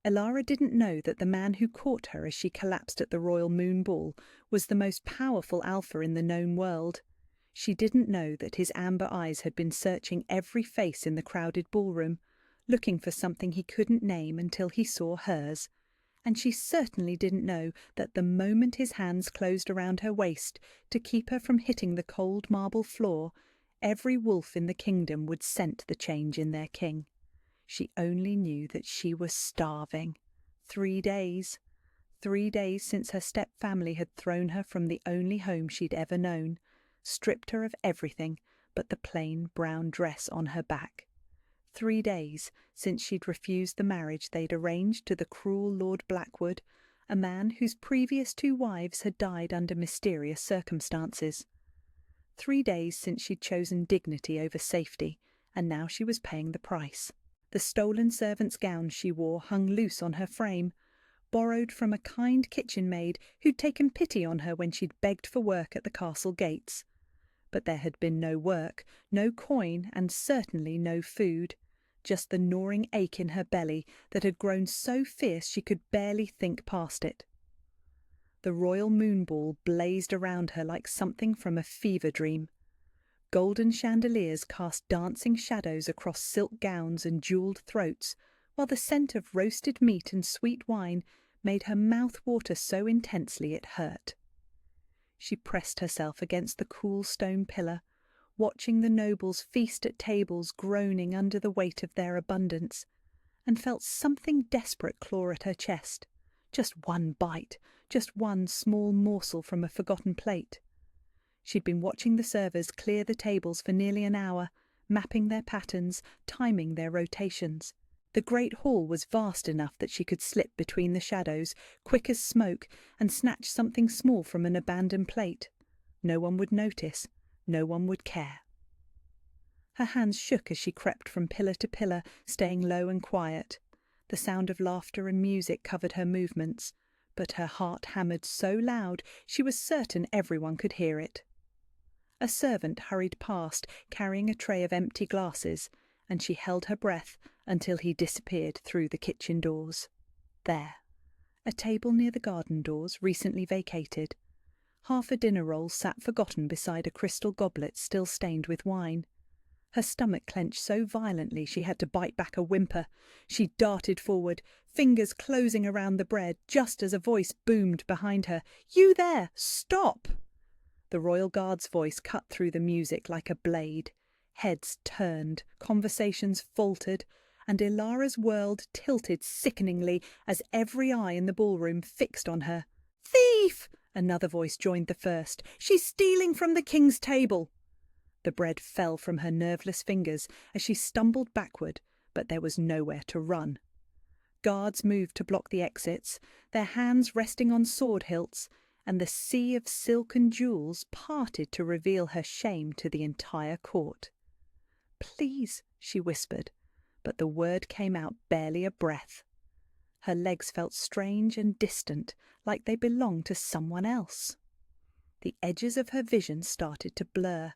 Elara didn't know that the man who caught her as she collapsed at the Royal Moon Ball was the most powerful alpha in the known world. She didn't know that his amber eyes had been searching every face in the crowded ballroom, looking for something he couldn't name until he saw hers. And she certainly didn't know that the moment his hands closed around her waist to keep her from hitting the cold marble floor, every wolf in the kingdom would scent the change in their king. She only knew that she was starving. 3 days. 3 days since her step-family had thrown her from the only home she'd ever known, stripped her of everything but the plain brown dress on her back. 3 days since she'd refused the marriage they'd arranged to the cruel Lord Blackwood, a man whose previous 2 wives had died under mysterious circumstances. 3 days since she'd chosen dignity over safety, and now she was paying the price. The stolen servant's gown she wore hung loose on her frame, borrowed from a kind kitchen maid who'd taken pity on her when she'd begged for work at the castle gates. But there had been no work, no coin, and certainly no food, just the gnawing ache in her belly that had grown so fierce she could barely think past it. The Royal Moon Ball blazed around her like something from a fever dream. Golden chandeliers cast dancing shadows across silk gowns and jewelled throats, while the scent of roasted meat and sweet wine made her mouth water so intensely it hurt. She pressed herself against the cool stone pillar, watching the nobles feast at tables groaning under the weight of their abundance, and felt something desperate claw at her chest. Just one bite, just one small morsel from a forgotten plate. She'd been watching the servers clear the tables for nearly an hour, mapping their patterns, timing their rotations. The great hall was vast enough that she could slip between the shadows, quick as smoke, and snatch something small from an abandoned plate. No one would notice. No one would care. Her hands shook as she crept from pillar to pillar, staying low and quiet. The sound of laughter and music covered her movements, but her heart hammered so loud she was certain everyone could hear it. A servant hurried past, carrying a tray of empty glasses, and she held her breath until he disappeared through the kitchen doors. There, a table near the garden doors, recently vacated. Half a dinner roll sat forgotten beside a crystal goblet still stained with wine. Her stomach clenched so violently she had to bite back a whimper. She darted forward, fingers closing around the bread, just as a voice boomed behind her. "You there! Stop!" The royal guard's voice cut through the music like a blade. Heads turned, conversations faltered, and Ilara's world tilted sickeningly as every eye in the ballroom fixed on her. "Thief!" Another voice joined the first. "She's stealing from the king's table!" The bread fell from her nerveless fingers as she stumbled backward, but there was nowhere to run. Guards moved to block the exits, their hands resting on sword hilts, and the sea of silk and jewels parted to reveal her shame to the entire court. "Please," she whispered, but the word came out barely a breath. Her legs felt strange and distant, like they belonged to someone else. The edges of her vision started to blur.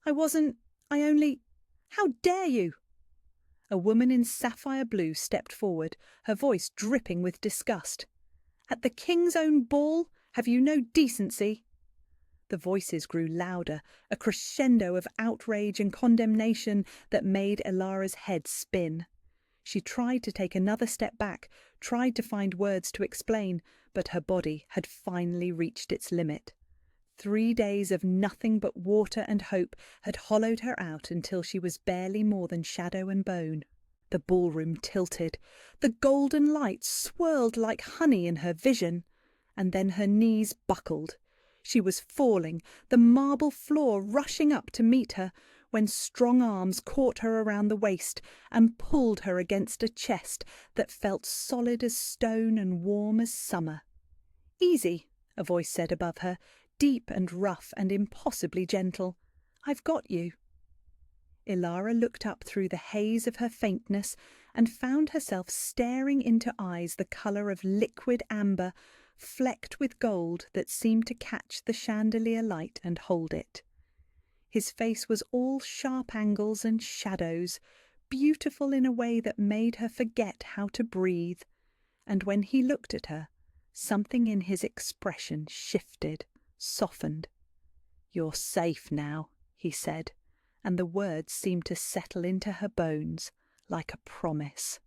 I only... How dare you?" A woman in sapphire blue stepped forward, her voice dripping with disgust. "At the king's own ball? Have you no decency?" The voices grew louder, a crescendo of outrage and condemnation that made Ilara's head spin. She tried to take another step back, tried to find words to explain, but her body had finally reached its limit. 3 days of nothing but water and hope had hollowed her out until she was barely more than shadow and bone. The ballroom tilted. The golden light swirled like honey in her vision. And then her knees buckled. She was falling, the marble floor rushing up to meet her, when strong arms caught her around the waist and pulled her against a chest that felt solid as stone and warm as summer. "Easy," a voice said above her, deep and rough and impossibly gentle. "I've got you." Ilara looked up through the haze of her faintness and found herself staring into eyes the colour of liquid amber, flecked with gold that seemed to catch the chandelier light and hold it. His face was all sharp angles and shadows, beautiful in a way that made her forget how to breathe. And when he looked at her, something in his expression shifted, softened. "You're safe now," he said, and the words seemed to settle into her bones like a promise.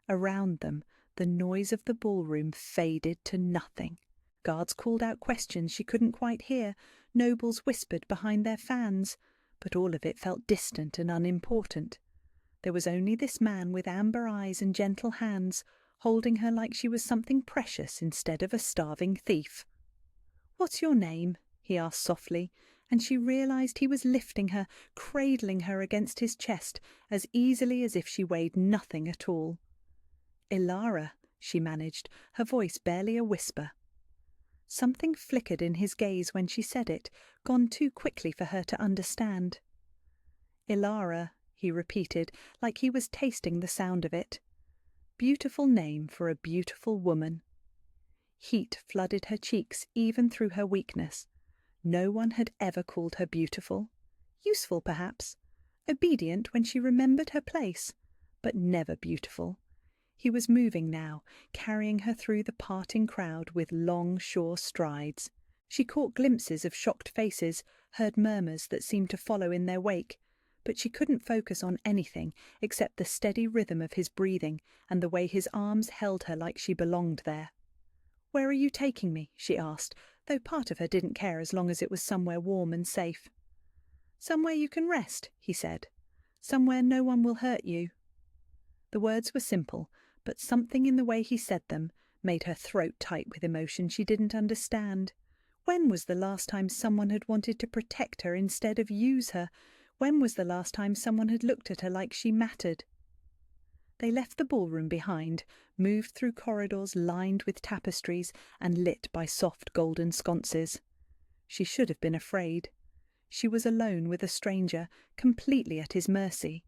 Around them, the noise of the ballroom faded to nothing. Guards called out questions she couldn't quite hear, nobles whispered behind their fans, but all of it felt distant and unimportant. There was only this man with amber eyes and gentle hands, holding her like she was something precious instead of a starving thief. "What's your name?" he asked softly, and she realized he was lifting her, cradling her against his chest as easily as if she weighed nothing at all. "Ilara," she managed, her voice barely a whisper. Something flickered in his gaze when she said it, gone too quickly for her to understand. "Ilara," he repeated, like he was tasting the sound of it. Beautiful name for a beautiful woman. Heat flooded her cheeks even through her weakness. No one had ever called her beautiful. Useful, perhaps. Obedient when she remembered her place, but never beautiful. He was moving now, carrying her through the parting crowd with long, sure strides. She caught glimpses of shocked faces, heard murmurs that seemed to follow in their wake, but she couldn't focus on anything except the steady rhythm of his breathing and the way his arms held her like she belonged there. "Where are you taking me?" she asked, though part of her didn't care as long as it was somewhere warm and safe. "Somewhere you can rest," he said. "Somewhere no one will hurt you." The words were simple, but something in the way he said them made her throat tight with emotion she didn't understand. When was the last time someone had wanted to protect her instead of use her? When was the last time someone had looked at her like she mattered? They left the ballroom behind, moved through corridors lined with tapestries and lit by soft golden sconces. She should have been afraid. She was alone with a stranger, completely at his mercy.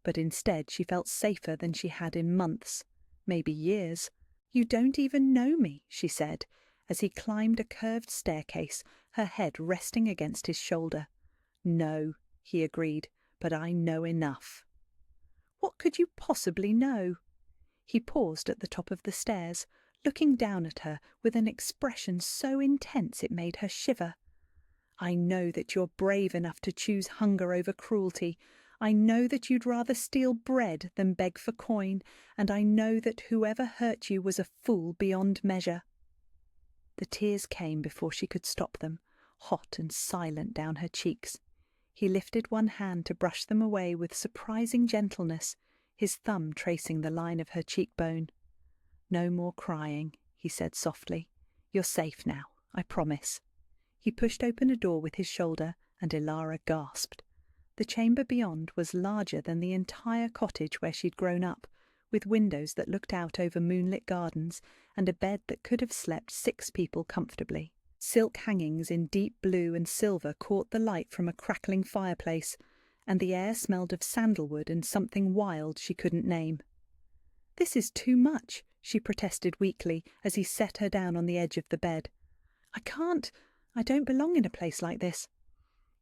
But instead she felt safer than she had in months, maybe years. "You don't even know me," she said, as he climbed a curved staircase, her head resting against his shoulder. "No," he agreed, "but I know enough." "What could you possibly know?" He paused at the top of the stairs, looking down at her with an expression so intense it made her shiver. "I know that you're brave enough to choose hunger over cruelty. I know that you'd rather steal bread than beg for coin, and I know that whoever hurt you was a fool beyond measure." The tears came before she could stop them, hot and silent down her cheeks. He lifted one hand to brush them away with surprising gentleness, his thumb tracing the line of her cheekbone. "No more crying," he said softly. "You're safe now, I promise." He pushed open a door with his shoulder, and Ilara gasped. The chamber beyond was larger than the entire cottage where she'd grown up, with windows that looked out over moonlit gardens and a bed that could have slept 6 people comfortably. Silk hangings in deep blue and silver caught the light from a crackling fireplace, and the air smelled of sandalwood and something wild she couldn't name. "This is too much," she protested weakly as he set her down on the edge of the bed. I don't belong in a place like this."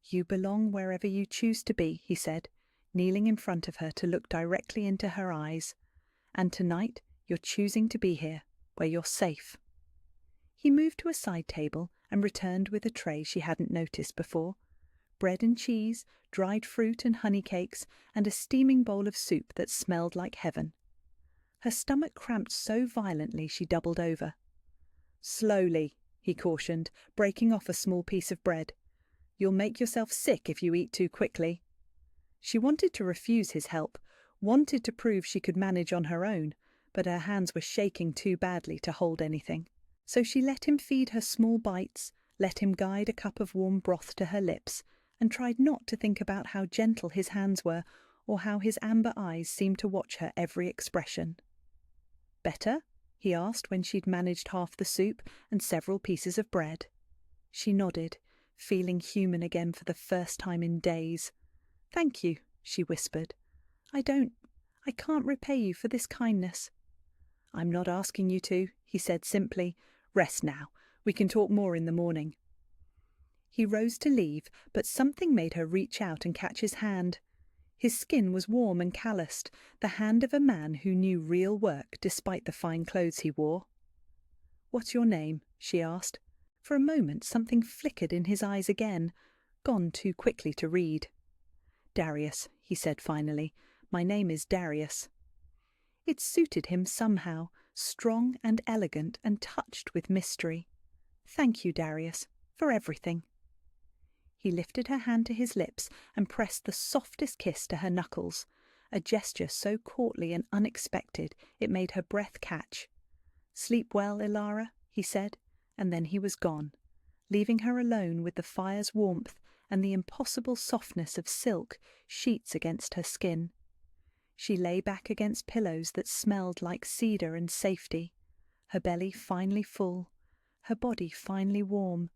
"You belong wherever you choose to be," he said, kneeling in front of her to look directly into her eyes. "And tonight you're choosing to be here, where you're safe." He moved to a side table and returned with a tray she hadn't noticed before. Bread and cheese, dried fruit and honey cakes, and a steaming bowl of soup that smelled like heaven. Her stomach cramped so violently she doubled over. "Slowly," he cautioned, breaking off a small piece of bread. "You'll make yourself sick if you eat too quickly." She wanted to refuse his help, wanted to prove she could manage on her own, but her hands were shaking too badly to hold anything. So she let him feed her small bites, let him guide a cup of warm broth to her lips, and tried not to think about how gentle his hands were or how his amber eyes seemed to watch her every expression. "Better?" he asked when she'd managed half the soup and several pieces of bread. She nodded, feeling human again for the first time in days. "Thank you," she whispered. I can't repay you for this kindness." "I'm not asking you to," he said simply. "Rest now. We can talk more in the morning." He rose to leave, but something made her reach out and catch his hand. His skin was warm and calloused, the hand of a man who knew real work despite the fine clothes he wore. "What's your name?" she asked. For a moment something flickered in his eyes again, gone too quickly to read. "Darius," he said finally. "My name is Darius." It suited him somehow, strong and elegant and touched with mystery. "Thank you, Darius, for everything." He lifted her hand to his lips and pressed the softest kiss to her knuckles, a gesture so courtly and unexpected it made her breath catch. "Sleep well, Ilara," he said, and then he was gone, leaving her alone with the fire's warmth and the impossible softness of silk sheets against her skin. She lay back against pillows that smelled like cedar and safety, her belly finally full, her body finally warm,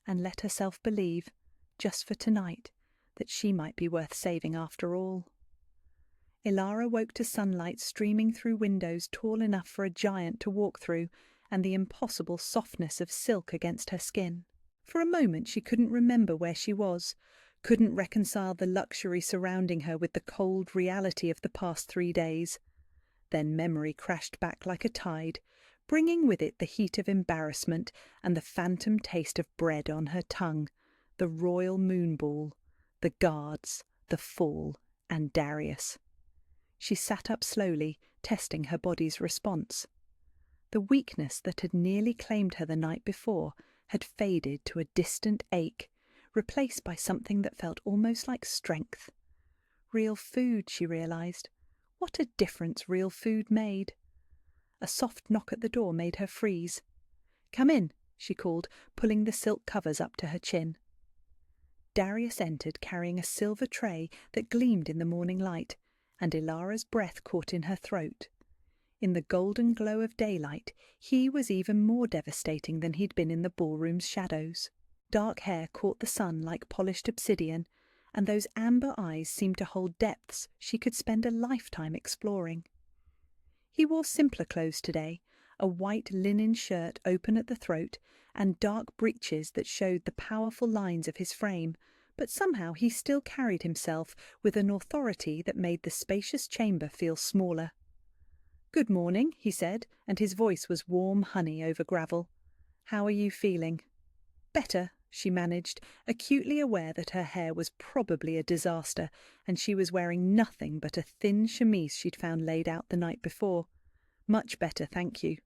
and let herself believe, just for tonight, that she might be worth saving after all. Ilara woke to sunlight streaming through windows tall enough for a giant to walk through, and the impossible softness of silk against her skin. For a moment she couldn't remember where she was, couldn't reconcile the luxury surrounding her with the cold reality of the past 3 days. Then memory crashed back like a tide, bringing with it the heat of embarrassment and the phantom taste of bread on her tongue, the royal moon ball, the guards, the fall, and Darius. She sat up slowly, testing her body's response. The weakness that had nearly claimed her the night before had faded to a distant ache, replaced by something that felt almost like strength. Real food, she realized. What a difference real food made. A soft knock at the door made her freeze. "Come in," she called, pulling the silk covers up to her chin. Darius entered carrying a silver tray that gleamed in the morning light, and Ilara's breath caught in her throat. In the golden glow of daylight, he was even more devastating than he'd been in the ballroom's shadows. Dark hair caught the sun like polished obsidian, and those amber eyes seemed to hold depths she could spend a lifetime exploring. He wore simpler clothes today, a white linen shirt open at the throat, and dark breeches that showed the powerful lines of his frame, but somehow he still carried himself with an authority that made the spacious chamber feel smaller. "Good morning," he said, and his voice was warm honey over gravel. "How are you feeling?" "Better," she managed, acutely aware that her hair was probably a disaster, and she was wearing nothing but a thin chemise she'd found laid out the night before. "Much better, thank you."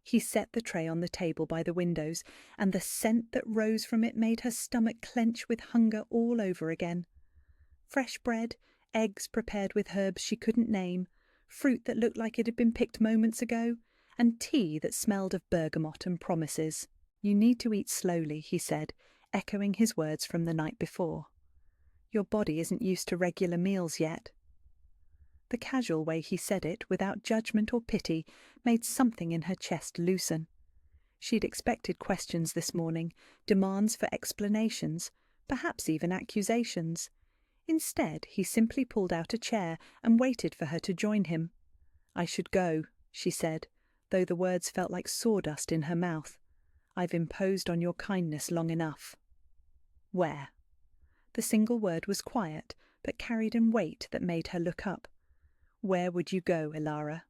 He set the tray on the table by the windows, and the scent that rose from it made her stomach clench with hunger all over again. Fresh bread, eggs prepared with herbs she couldn't name, fruit that looked like it had been picked moments ago, and tea that smelled of bergamot and promises. "You need to eat slowly," he said, echoing his words from the night before. "Your body isn't used to regular meals yet." The casual way he said it, without judgment or pity, made something in her chest loosen. She'd expected questions this morning, demands for explanations, perhaps even accusations. Instead, he simply pulled out a chair and waited for her to join him. "I should go," she said, though the words felt like sawdust in her mouth. "I've imposed on your kindness long enough." "Where?" The single word was quiet, but carried in weight that made her look up. "Where would you go, Ilara?"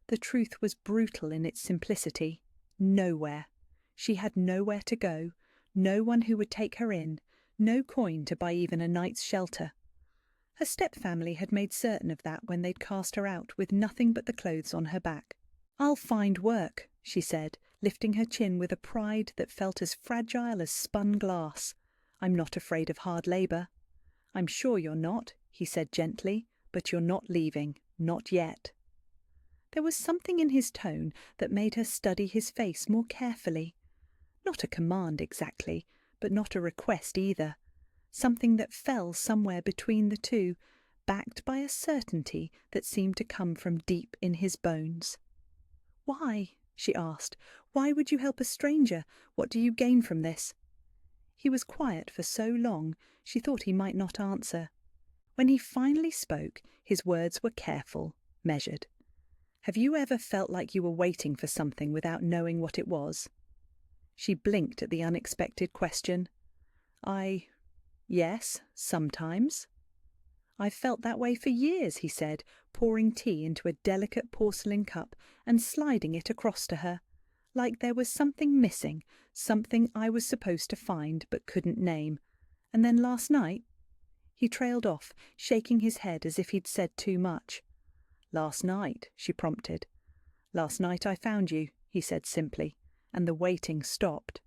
The truth was brutal in its simplicity. Nowhere. She had nowhere to go, no one who would take her in, no coin to buy even a night's shelter. Her stepfamily had made certain of that when they'd cast her out with nothing but the clothes on her back. "I'll find work," she said, lifting her chin with a pride that felt as fragile as spun glass. "I'm not afraid of hard labour." "I'm sure you're not," he said gently, "but you're not leaving, not yet." There was something in his tone that made her study his face more carefully. Not a command exactly, but not a request either. Something that fell somewhere between the two, backed by a certainty that seemed to come from deep in his bones. "Why?" she asked. "Why would you help a stranger? What do you gain from this?" He was quiet for so long, she thought he might not answer. When he finally spoke, his words were careful, measured. "Have you ever felt like you were waiting for something without knowing what it was?" She blinked at the unexpected question. Yes, sometimes." I've felt that way for years, he said, pouring tea into a delicate porcelain cup and sliding it across to her. Like there was something missing, something I was supposed to find but couldn't name. And then last night... He trailed off, shaking his head as if he'd said too much. Last night, she prompted. Last night I found you, he said simply, and the waiting stopped.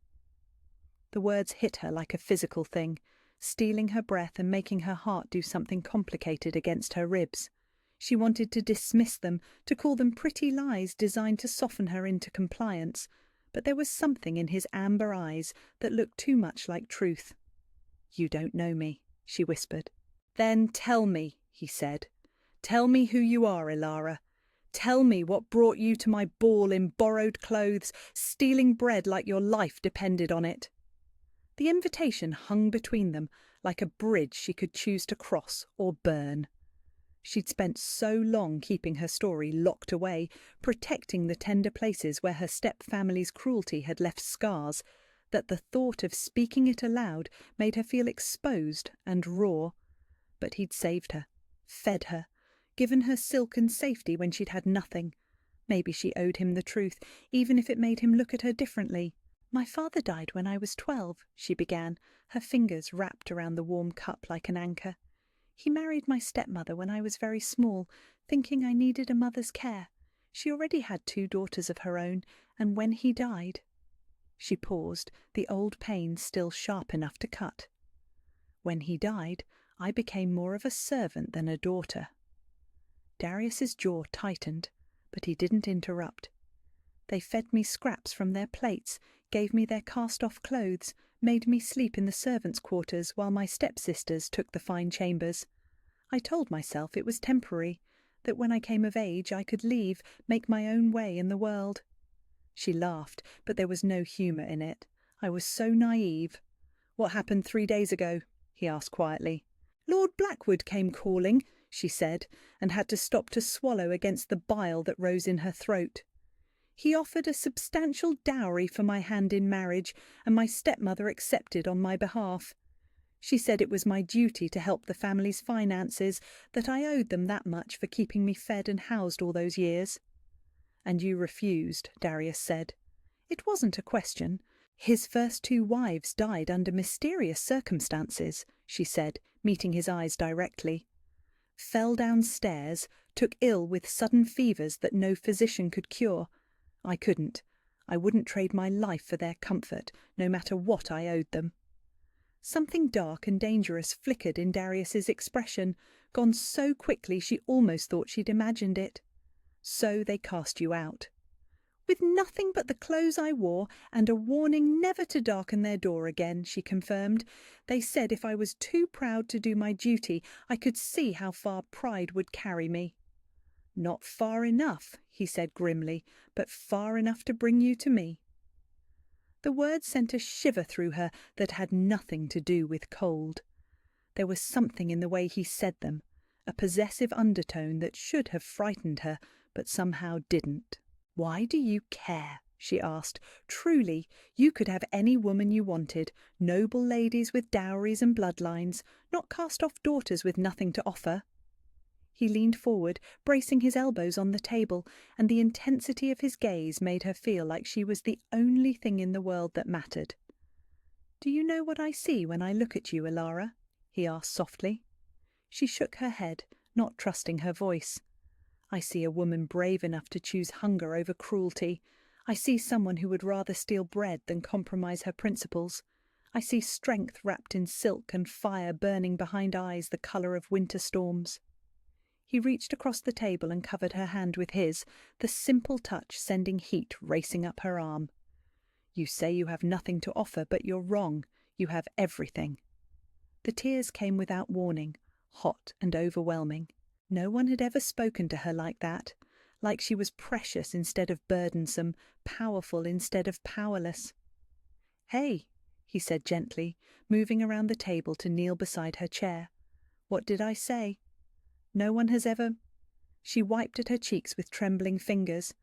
The words hit her like a physical thing, stealing her breath and making her heart do something complicated against her ribs. She wanted to dismiss them, to call them pretty lies designed to soften her into compliance, but there was something in his amber eyes that looked too much like truth. You don't know me, she whispered. Then tell me, he said. Tell me who you are, Ilara. Tell me what brought you to my ball in borrowed clothes, stealing bread like your life depended on it. The invitation hung between them like a bridge she could choose to cross or burn. She'd spent so long keeping her story locked away, protecting the tender places where her step-family's cruelty had left scars, that the thought of speaking it aloud made her feel exposed and raw. But he'd saved her, fed her, given her silk and safety when she'd had nothing. Maybe she owed him the truth, even if it made him look at her differently. My father died when I was 12, she began, her fingers wrapped around the warm cup like an anchor. He married my stepmother when I was very small, thinking I needed a mother's care. She already had 2 daughters of her own, and when he died... She paused, the old pain still sharp enough to cut. When he died, I became more of a servant than a daughter. Darius's jaw tightened, but he didn't interrupt. They fed me scraps from their plates, gave me their cast-off clothes, made me sleep in the servants' quarters while my stepsisters took the fine chambers. I told myself it was temporary, that when I came of age I could leave, make my own way in the world. She laughed, but there was no humour in it. I was so naive. What happened 3 days ago? He asked quietly. Lord Blackwood came calling, she said, and had to stop to swallow against the bile that rose in her throat. He offered a substantial dowry for my hand in marriage, and my stepmother accepted on my behalf. She said it was my duty to help the family's finances, that I owed them that much for keeping me fed and housed all those years. And you refused, Darius said. It wasn't a question. His first 2 wives died under mysterious circumstances, she said, meeting his eyes directly. Fell downstairs, took ill with sudden fevers that no physician could cure. I couldn't. I wouldn't trade my life for their comfort, no matter what I owed them. Something dark and dangerous flickered in Darius's expression, gone so quickly she almost thought she'd imagined it. So they cast you out. With nothing but the clothes I wore and a warning never to darken their door again, she confirmed. They said if I was too proud to do my duty, I could see how far pride would carry me. Not far enough, he said grimly, but far enough to bring you to me. The words sent a shiver through her that had nothing to do with cold. There was something in the way he said them, a possessive undertone that should have frightened her, but somehow didn't. Why do you care? She asked. Truly, you could have any woman you wanted, noble ladies with dowries and bloodlines, not cast-off daughters with nothing to offer. He leaned forward, bracing his elbows on the table, and the intensity of his gaze made her feel like she was the only thing in the world that mattered. Do you know what I see when I look at you, Ilara? He asked softly. She shook her head, not trusting her voice. I see a woman brave enough to choose hunger over cruelty. I see someone who would rather steal bread than compromise her principles. I see strength wrapped in silk and fire burning behind eyes the colour of winter storms. He reached across the table and covered her hand with his, the simple touch sending heat racing up her arm. You say you have nothing to offer, but you're wrong. You have everything. The tears came without warning, hot and overwhelming. No one had ever spoken to her like that, like she was precious instead of burdensome, powerful instead of powerless. Hey, he said gently, moving around the table to kneel beside her chair. What did I say? No one has ever... She wiped at her cheeks with trembling fingers.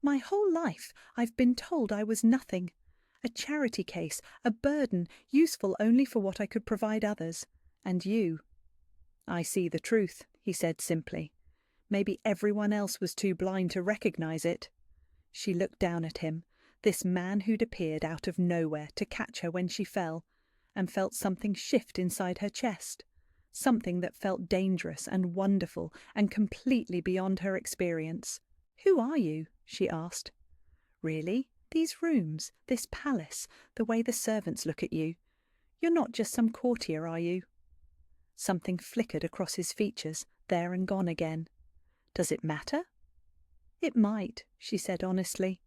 My whole life I've been told I was nothing. A charity case, a burden, useful only for what I could provide others. And you. "I see the truth," he said simply. Maybe everyone else was too blind to recognize it. She looked down at him, this man who'd appeared out of nowhere to catch her when she fell, and felt something shift inside her chest, something that felt dangerous and wonderful and completely beyond her experience. "Who are you?" she asked. "Really? These rooms, this palace, the way the servants look at you. You're not just some courtier, are you?" Something flickered across his features, there and gone again. "Does it matter?" "It might," she said honestly.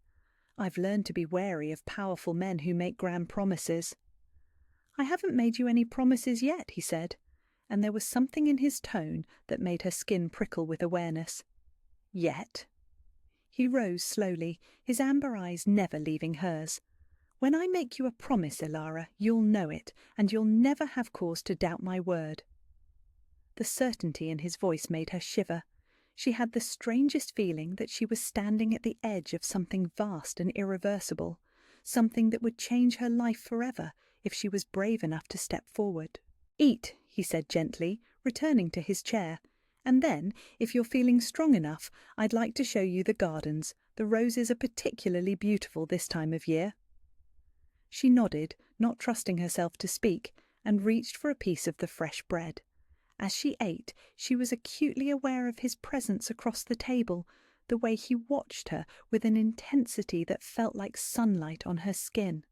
"I've learned to be wary of powerful men who make grand promises." "I haven't made you any promises yet," he said, and there was something in his tone that made her skin prickle with awareness. "Yet?" He rose slowly, his amber eyes never leaving hers. "When I make you a promise, Ilara, you'll know it, and you'll never have cause to doubt my word." The certainty in his voice made her shiver. She had the strangest feeling that she was standing at the edge of something vast and irreversible, something that would change her life forever if she was brave enough to step forward. "Eat," he said gently, returning to his chair. "And then, if you're feeling strong enough, I'd like to show you the gardens. The roses are particularly beautiful this time of year." She nodded, not trusting herself to speak, and reached for a piece of the fresh bread. As she ate, she was acutely aware of his presence across the table, the way he watched her with an intensity that felt like sunlight on her skin.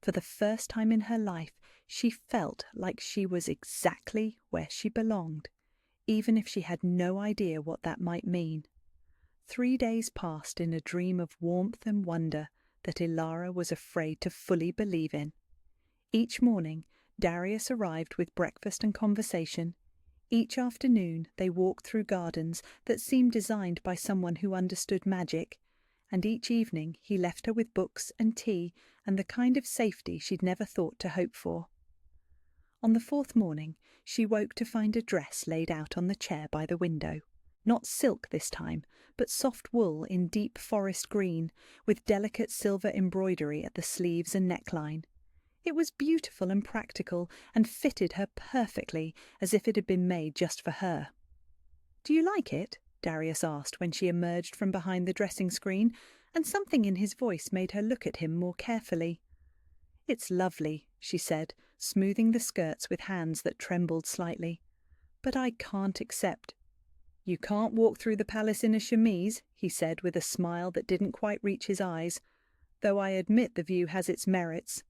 For the first time in her life, she felt like she was exactly where she belonged, even if she had no idea what that might mean. 3 days passed in a dream of warmth and wonder that Ilara was afraid to fully believe in. Each morning, Darius arrived with breakfast and conversation. Each afternoon, they walked through gardens that seemed designed by someone who understood magic, and each evening he left her with books and tea and the kind of safety she'd never thought to hope for. On the 4th morning, she woke to find a dress laid out on the chair by the window. Not silk this time, but soft wool in deep forest green, with delicate silver embroidery at the sleeves and neckline. It was beautiful and practical, and fitted her perfectly, as if it had been made just for her. "Do you like it?" Darius asked when she emerged from behind the dressing screen, and something in his voice made her look at him more carefully. "It's lovely," she said, smoothing the skirts with hands that trembled slightly. "But I can't accept." "You can't walk through the palace in a chemise," he said with a smile that didn't quite reach his eyes, "though I admit the view has its merits."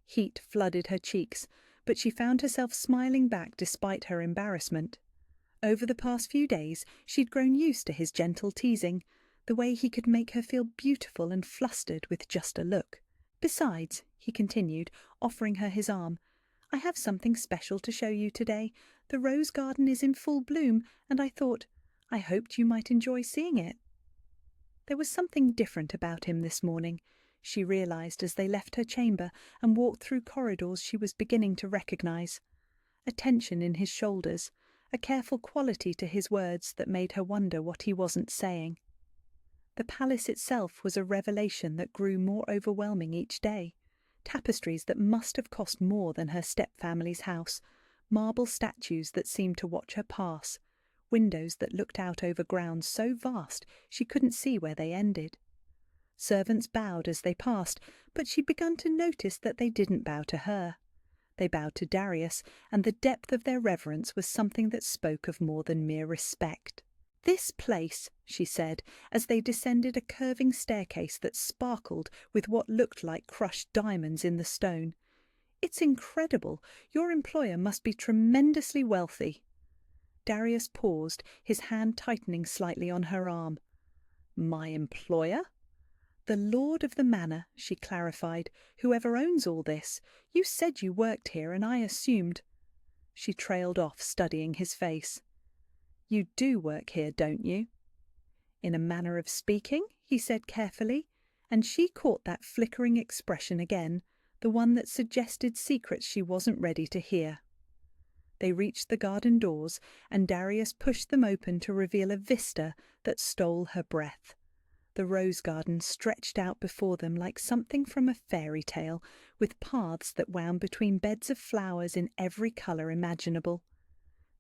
Heat flooded her cheeks, but she found herself smiling back despite her embarrassment. Over the past few days, she'd grown used to his gentle teasing, the way he could make her feel beautiful and flustered with just a look. "Besides," he continued, offering her his arm, "I have something special to show you today. The rose garden is in full bloom, and I hoped you might enjoy seeing it." There was something different about him this morning, she realized as they left her chamber and walked through corridors she was beginning to recognize. A tension in his shoulders, a careful quality to his words that made her wonder what he wasn't saying. The palace itself was a revelation that grew more overwhelming each day. Tapestries that must have cost more than her stepfamily's house, marble statues that seemed to watch her pass, windows that looked out over grounds so vast she couldn't see where they ended. Servants bowed as they passed, but she'd begun to notice that they didn't bow to her. They bowed to Darius, and the depth of their reverence was something that spoke of more than mere respect. "This place," she said, as they descended a curving staircase that sparkled with what looked like crushed diamonds in the stone. "It's incredible. Your employer must be tremendously wealthy." Darius paused, his hand tightening slightly on her arm. "My employer?" "The lord of the manor," she clarified. "Whoever owns all this. You said you worked here, and I assumed—" She trailed off, studying his face. "You do work here, don't you?" "In a manner of speaking," he said carefully, and she caught that flickering expression again, the one that suggested secrets she wasn't ready to hear. They reached the garden doors, and Darius pushed them open to reveal a vista that stole her breath. The rose garden stretched out before them like something from a fairy tale, with paths that wound between beds of flowers in every colour imaginable.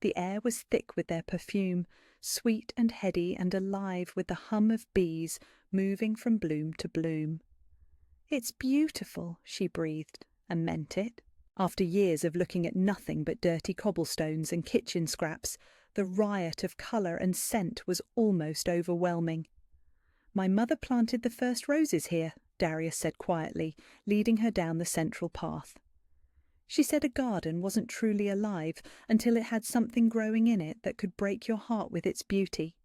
The air was thick with their perfume, sweet and heady and alive with the hum of bees moving from bloom to bloom. "It's beautiful," she breathed, and meant it. After years of looking at nothing but dirty cobblestones and kitchen scraps, the riot of colour and scent was almost overwhelming. "My mother planted the first roses here," Darius said quietly, leading her down the central path. She said a garden wasn't truly alive until it had something growing in it that could break your heart with its beauty.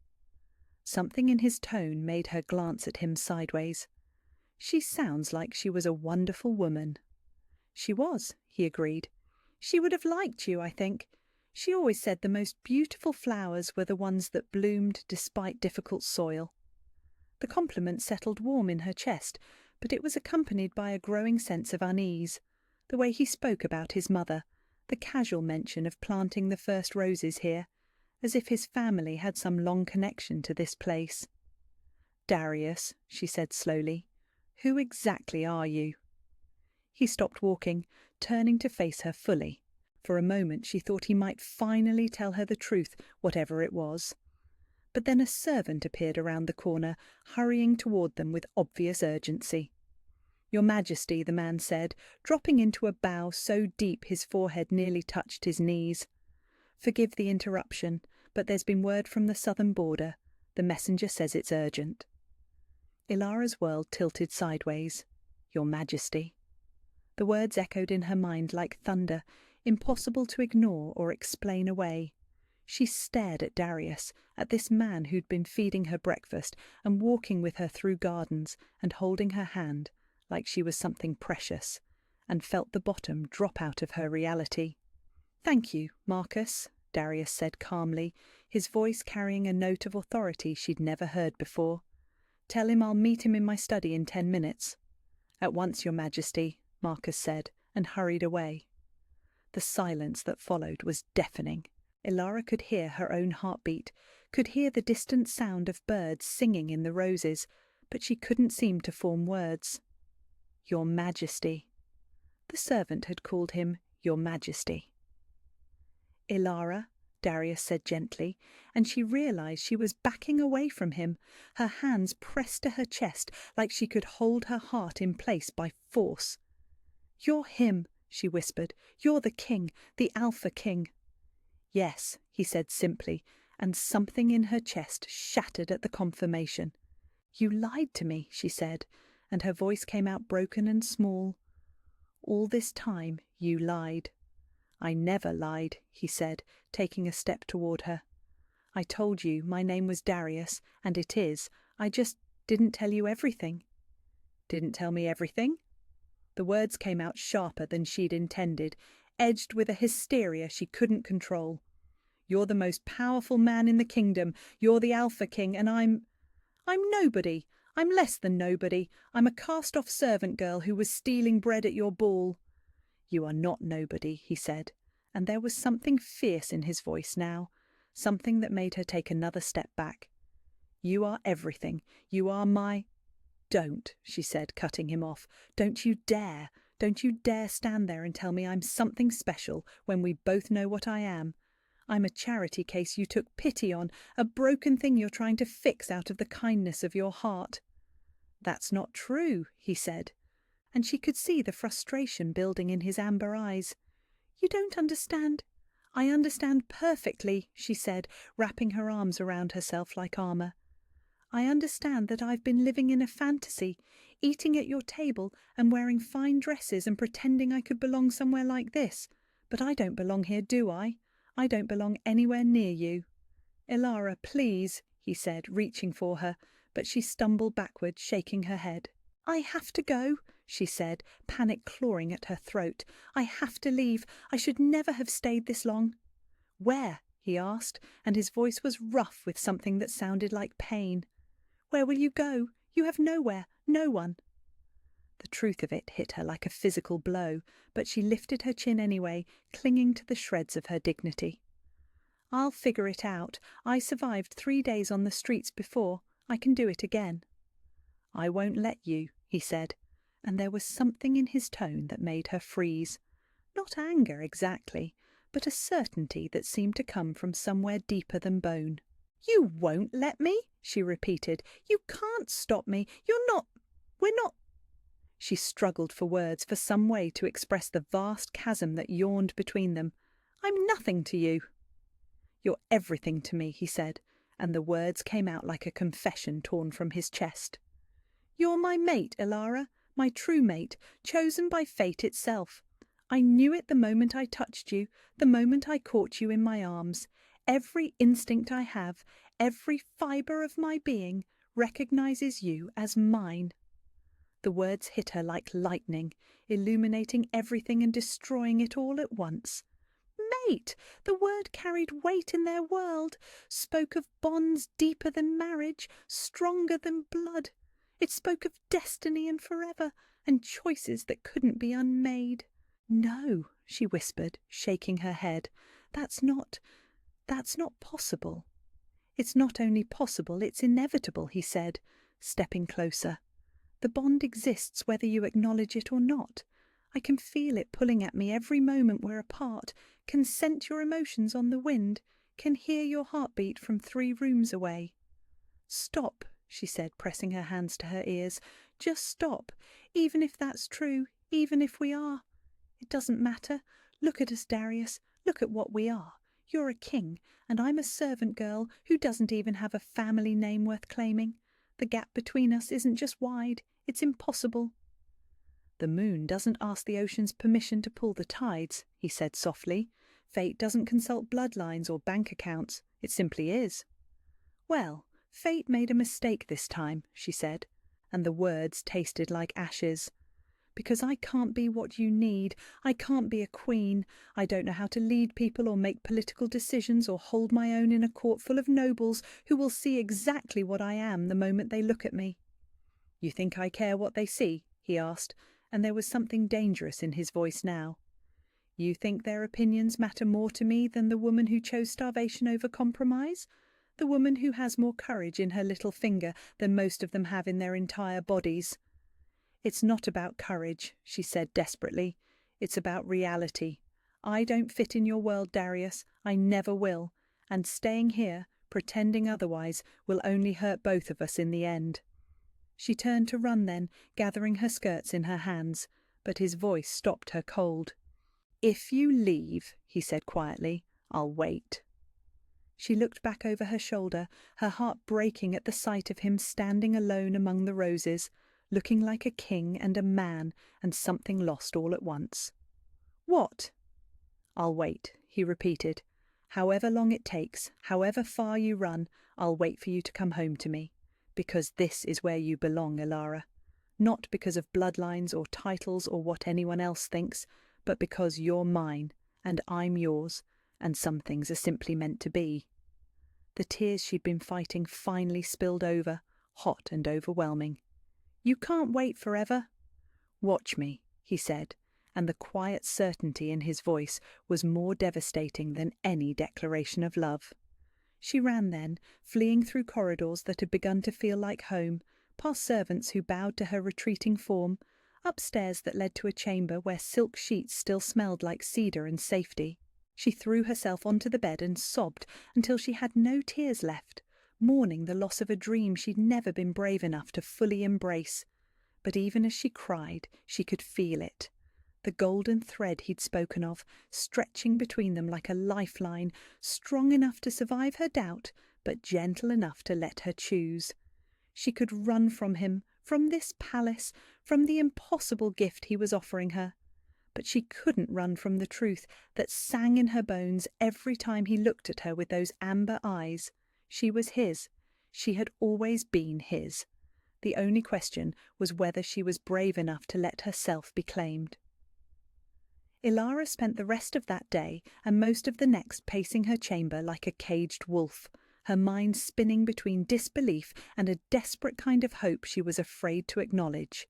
Something in his tone made her glance at him sideways. "She sounds like she was a wonderful woman." "She was," he agreed. "She would have liked you, I think. She always said the most beautiful flowers were the ones that bloomed despite difficult soil." The compliment settled warm in her chest, but it was accompanied by a growing sense of unease. The way he spoke about his mother, the casual mention of planting the first roses here, as if his family had some long connection to this place. "Darius," she said slowly, "who exactly are you?" He stopped walking, turning to face her fully. For a moment she thought he might finally tell her the truth, whatever it was. But then a servant appeared around the corner, hurrying toward them with obvious urgency. "Your Majesty," the man said, dropping into a bow so deep his forehead nearly touched his knees. "Forgive the interruption, but there's been word from the southern border. The messenger says it's urgent." Ilara's world tilted sideways. "Your Majesty." The words echoed in her mind like thunder, impossible to ignore or explain away. She stared at Darius, at this man who'd been feeding her breakfast and walking with her through gardens and holding her hand like she was something precious, and felt the bottom drop out of her reality. "Thank you, Marcus," Darius said calmly, his voice carrying a note of authority she'd never heard before. "Tell him I'll meet him in my study in 10 minutes. "At once, Your Majesty," Marcus said, and hurried away. The silence that followed was deafening. Ilara could hear her own heartbeat, could hear the distant sound of birds singing in the roses, but she couldn't seem to form words. "Your Majesty." The servant had called him Your Majesty. "Ilara," Darius said gently, and she realized she was backing away from him, her hands pressed to her chest like she could hold her heart in place by force. "You're him," she whispered. "You're the king, the Alpha King." "Yes," he said simply, and something in her chest shattered at the confirmation. "You lied to me," she said, and her voice came out broken and small. "All this time you lied." "I never lied," he said, taking a step toward her. "I told you my name was Darius, and it is. I just didn't tell you everything." "Didn't tell me everything?" The words came out sharper than she'd intended, edged with a hysteria she couldn't control. "You're the most powerful man in the kingdom. You're the Alpha King, and I'm nobody. I'm less than nobody. I'm a cast-off servant girl who was stealing bread at your ball." "You are not nobody," he said, and there was something fierce in his voice now, something that made her take another step back. "You are everything. You are my—" "Don't," she said, cutting him off. "Don't you dare. Don't you dare stand there and tell me I'm something special when we both know what I am. I'm a charity case you took pity on, a broken thing you're trying to fix out of the kindness of your heart." "That's not true," he said, and she could see the frustration building in his amber eyes. "You don't understand." "I understand perfectly," she said, wrapping her arms around herself like armour. "I understand that I've been living in a fantasy, eating at your table and wearing fine dresses and pretending I could belong somewhere like this. But I don't belong here, do I? I don't belong anywhere near you." "Ilara, please," he said, reaching for her, but she stumbled backward, shaking her head. "I have to go," she said, panic clawing at her throat. "I have to leave. I should never have stayed this long." "Where?" he asked, and his voice was rough with something that sounded like pain. "Where will you go? You have nowhere, no one." The truth of it hit her like a physical blow, but she lifted her chin anyway, clinging to the shreds of her dignity. "I'll figure it out. I survived 3 days on the streets before. I can do it again." "I won't let you," he said, and there was something in his tone that made her freeze. Not anger exactly, but a certainty that seemed to come from somewhere deeper than bone. "You won't let me?" she repeated. "You can't stop me. We're not—" She struggled for words, for some way to express the vast chasm that yawned between them. "I'm nothing to you." "You're everything to me," he said, and the words came out like a confession torn from his chest. "You're my mate, Ilara, my true mate, chosen by fate itself. I knew it the moment I touched you, the moment I caught you in my arms. Every instinct I have, every fibre of my being, recognizes you as mine." The words hit her like lightning, illuminating everything and destroying it all at once. Mate! The word carried weight in their world, spoke of bonds deeper than marriage, stronger than blood. It spoke of destiny and forever, and choices that couldn't be unmade. "No," she whispered, shaking her head. That's not possible." "It's not only possible, it's inevitable," he said, stepping closer. "The bond exists whether you acknowledge it or not. I can feel it pulling at me every moment we're apart, can scent your emotions on the wind, can hear your heartbeat from 3 rooms away." "Stop," she said, pressing her hands to her ears. "Just stop. Even if that's true, even if we are. It doesn't matter. Look at us, Darius. Look at what we are. You're a king, and I'm a servant girl who doesn't even have a family name worth claiming. The gap between us isn't just wide, it's impossible." "The moon doesn't ask the ocean's permission to pull the tides," he said softly. "Fate doesn't consult bloodlines or bank accounts. It simply is." "Well, fate made a mistake this time," she said, and the words tasted like ashes. "Because I can't be what you need. I can't be a queen. I don't know how to lead people or make political decisions or hold my own in a court full of nobles who will see exactly what I am the moment they look at me." "You think I care what they see?" he asked, and there was something dangerous in his voice now. "You think their opinions matter more to me than the woman who chose starvation over compromise? The woman who has more courage in her little finger than most of them have in their entire bodies?" "It's not about courage," she said desperately. "It's about reality. I don't fit in your world, Darius. I never will. And staying here, pretending otherwise, will only hurt both of us in the end." She turned to run then, gathering her skirts in her hands, but his voice stopped her cold. "If you leave," he said quietly, "I'll wait." She looked back over her shoulder, her heart breaking at the sight of him standing alone among the roses, looking like a king and a man and something lost all at once. "What?" "I'll wait," he repeated. "However long it takes, however far you run, I'll wait for you to come home to me. Because this is where you belong, Ilara. Not because of bloodlines or titles or what anyone else thinks, but because you're mine, and I'm yours, and some things are simply meant to be." The tears she'd been fighting finally spilled over, hot and overwhelming. "You can't wait forever." "Watch me," he said, and the quiet certainty in his voice was more devastating than any declaration of love. She ran then, fleeing through corridors that had begun to feel like home, past servants who bowed to her retreating form, upstairs that led to a chamber where silk sheets still smelled like cedar and safety. She threw herself onto the bed and sobbed until she had no tears left, mourning the loss of a dream she'd never been brave enough to fully embrace. But even as she cried, she could feel it. The golden thread he'd spoken of, stretching between them like a lifeline, strong enough to survive her doubt, but gentle enough to let her choose. She could run from him, from this palace, from the impossible gift he was offering her. But she couldn't run from the truth that sang in her bones every time he looked at her with those amber eyes. She was his. She had always been his. The only question was whether she was brave enough to let herself be claimed. Ilara spent the rest of that day and most of the next pacing her chamber like a caged wolf, her mind spinning between disbelief and a desperate kind of hope she was afraid to acknowledge.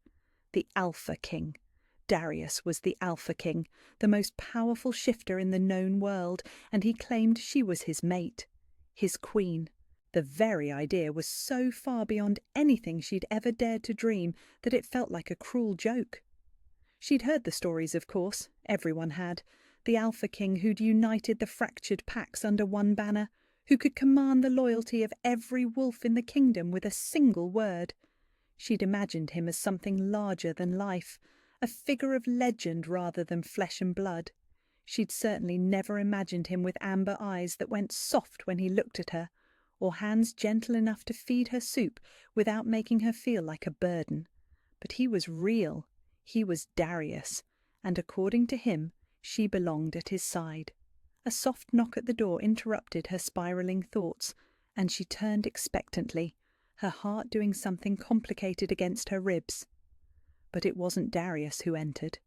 The Alpha King. Darius was the Alpha King, the most powerful shifter in the known world, and he claimed she was his mate, his queen. The very idea was so far beyond anything she'd ever dared to dream that it felt like a cruel joke. She'd heard the stories, of course, everyone had. the Alpha King who'd united the fractured packs under one banner, who could command the loyalty of every wolf in the kingdom with a single word. She'd imagined him as something larger than life, a figure of legend rather than flesh and blood. She'd certainly never imagined him with amber eyes that went soft when he looked at her, or hands gentle enough to feed her soup without making her feel like a burden. But he was real. He was Darius, and according to him, she belonged at his side. A soft knock at the door interrupted her spiraling thoughts, and she turned expectantly, her heart doing something complicated against her ribs. But it wasn't Darius who entered.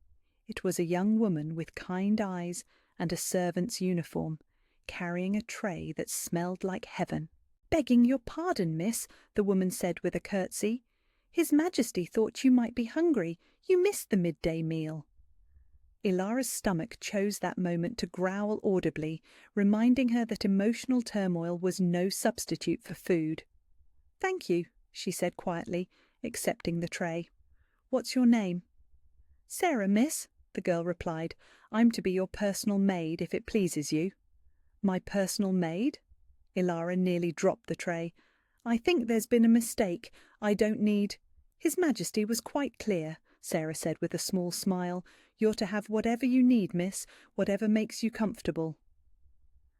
It was a young woman with kind eyes and a servant's uniform, carrying a tray that smelled like heaven. "Begging your pardon, miss," the woman said with a curtsy. "His Majesty thought you might be hungry. You missed the midday meal." Ilara's stomach chose that moment to growl audibly, reminding her that emotional turmoil was no substitute for food. "Thank you," she said quietly, accepting the tray. "What's your name?" "Sarah, miss," the girl replied. "I'm to be your personal maid, if it pleases you." "My personal maid?" Ilara nearly dropped the tray. "I think there's been a mistake. I don't need—" "His Majesty was quite clear," Sarah said with a small smile. "You're to have whatever you need, miss, whatever makes you comfortable."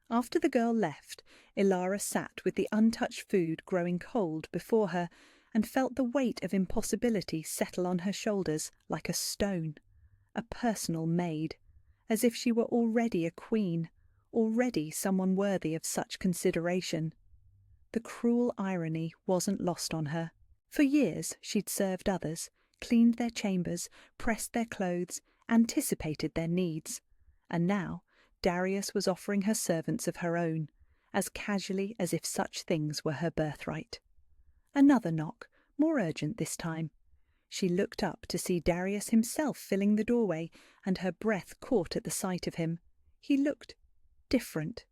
After the girl left, Ilara sat with the untouched food growing cold before her and felt the weight of impossibility settle on her shoulders like a stone. A personal maid, as if she were already a queen, already someone worthy of such consideration. The cruel irony wasn't lost on her. For years she'd served others, cleaned their chambers, pressed their clothes, anticipated their needs. And now Darius was offering her servants of her own, as casually as if such things were her birthright. Another knock, more urgent this time. She looked up to see Darius himself filling the doorway, and her breath caught at the sight of him. He looked different.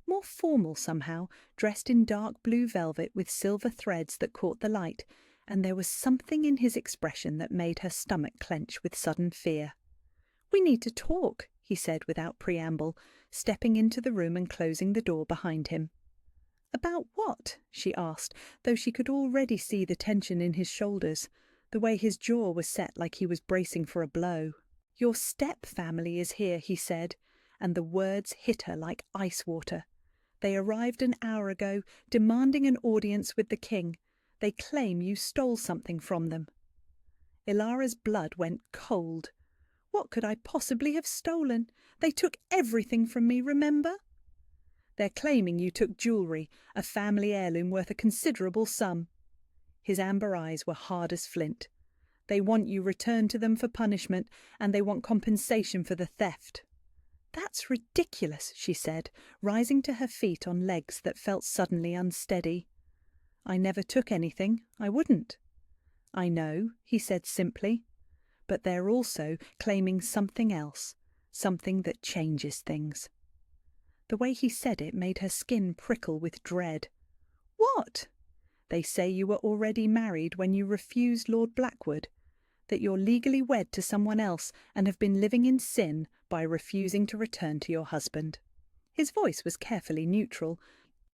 More formal somehow, dressed in dark blue velvet with silver threads that caught the light, and there was something in his expression that made her stomach clench with sudden fear. "We need to talk," he said without preamble, stepping into the room and closing the door behind him. "About what?" she asked, though she could already see the tension in his shoulders, the way his jaw was set like he was bracing for a blow. "Your step-family is here," he said, and the words hit her like ice water. "They arrived an hour ago, demanding an audience with the king. They claim you stole something from them." Ilara's blood went cold. "What could I possibly have stolen? They took everything from me, remember?" "They're claiming you took jewellery, a family heirloom worth a considerable sum." His amber eyes were hard as flint. "They want you returned to them for punishment, and they want compensation for the theft." "That's ridiculous," she said, rising to her feet on legs that felt suddenly unsteady. "I never took anything. I wouldn't." "I know," he said simply. "But they're also claiming something else, something that changes things." The way he said it made her skin prickle with dread. "What?" "They say you were already married when you refused Lord Blackwood, that you're legally wed to someone else and have been living in sin by refusing to return to your husband." His voice was carefully neutral,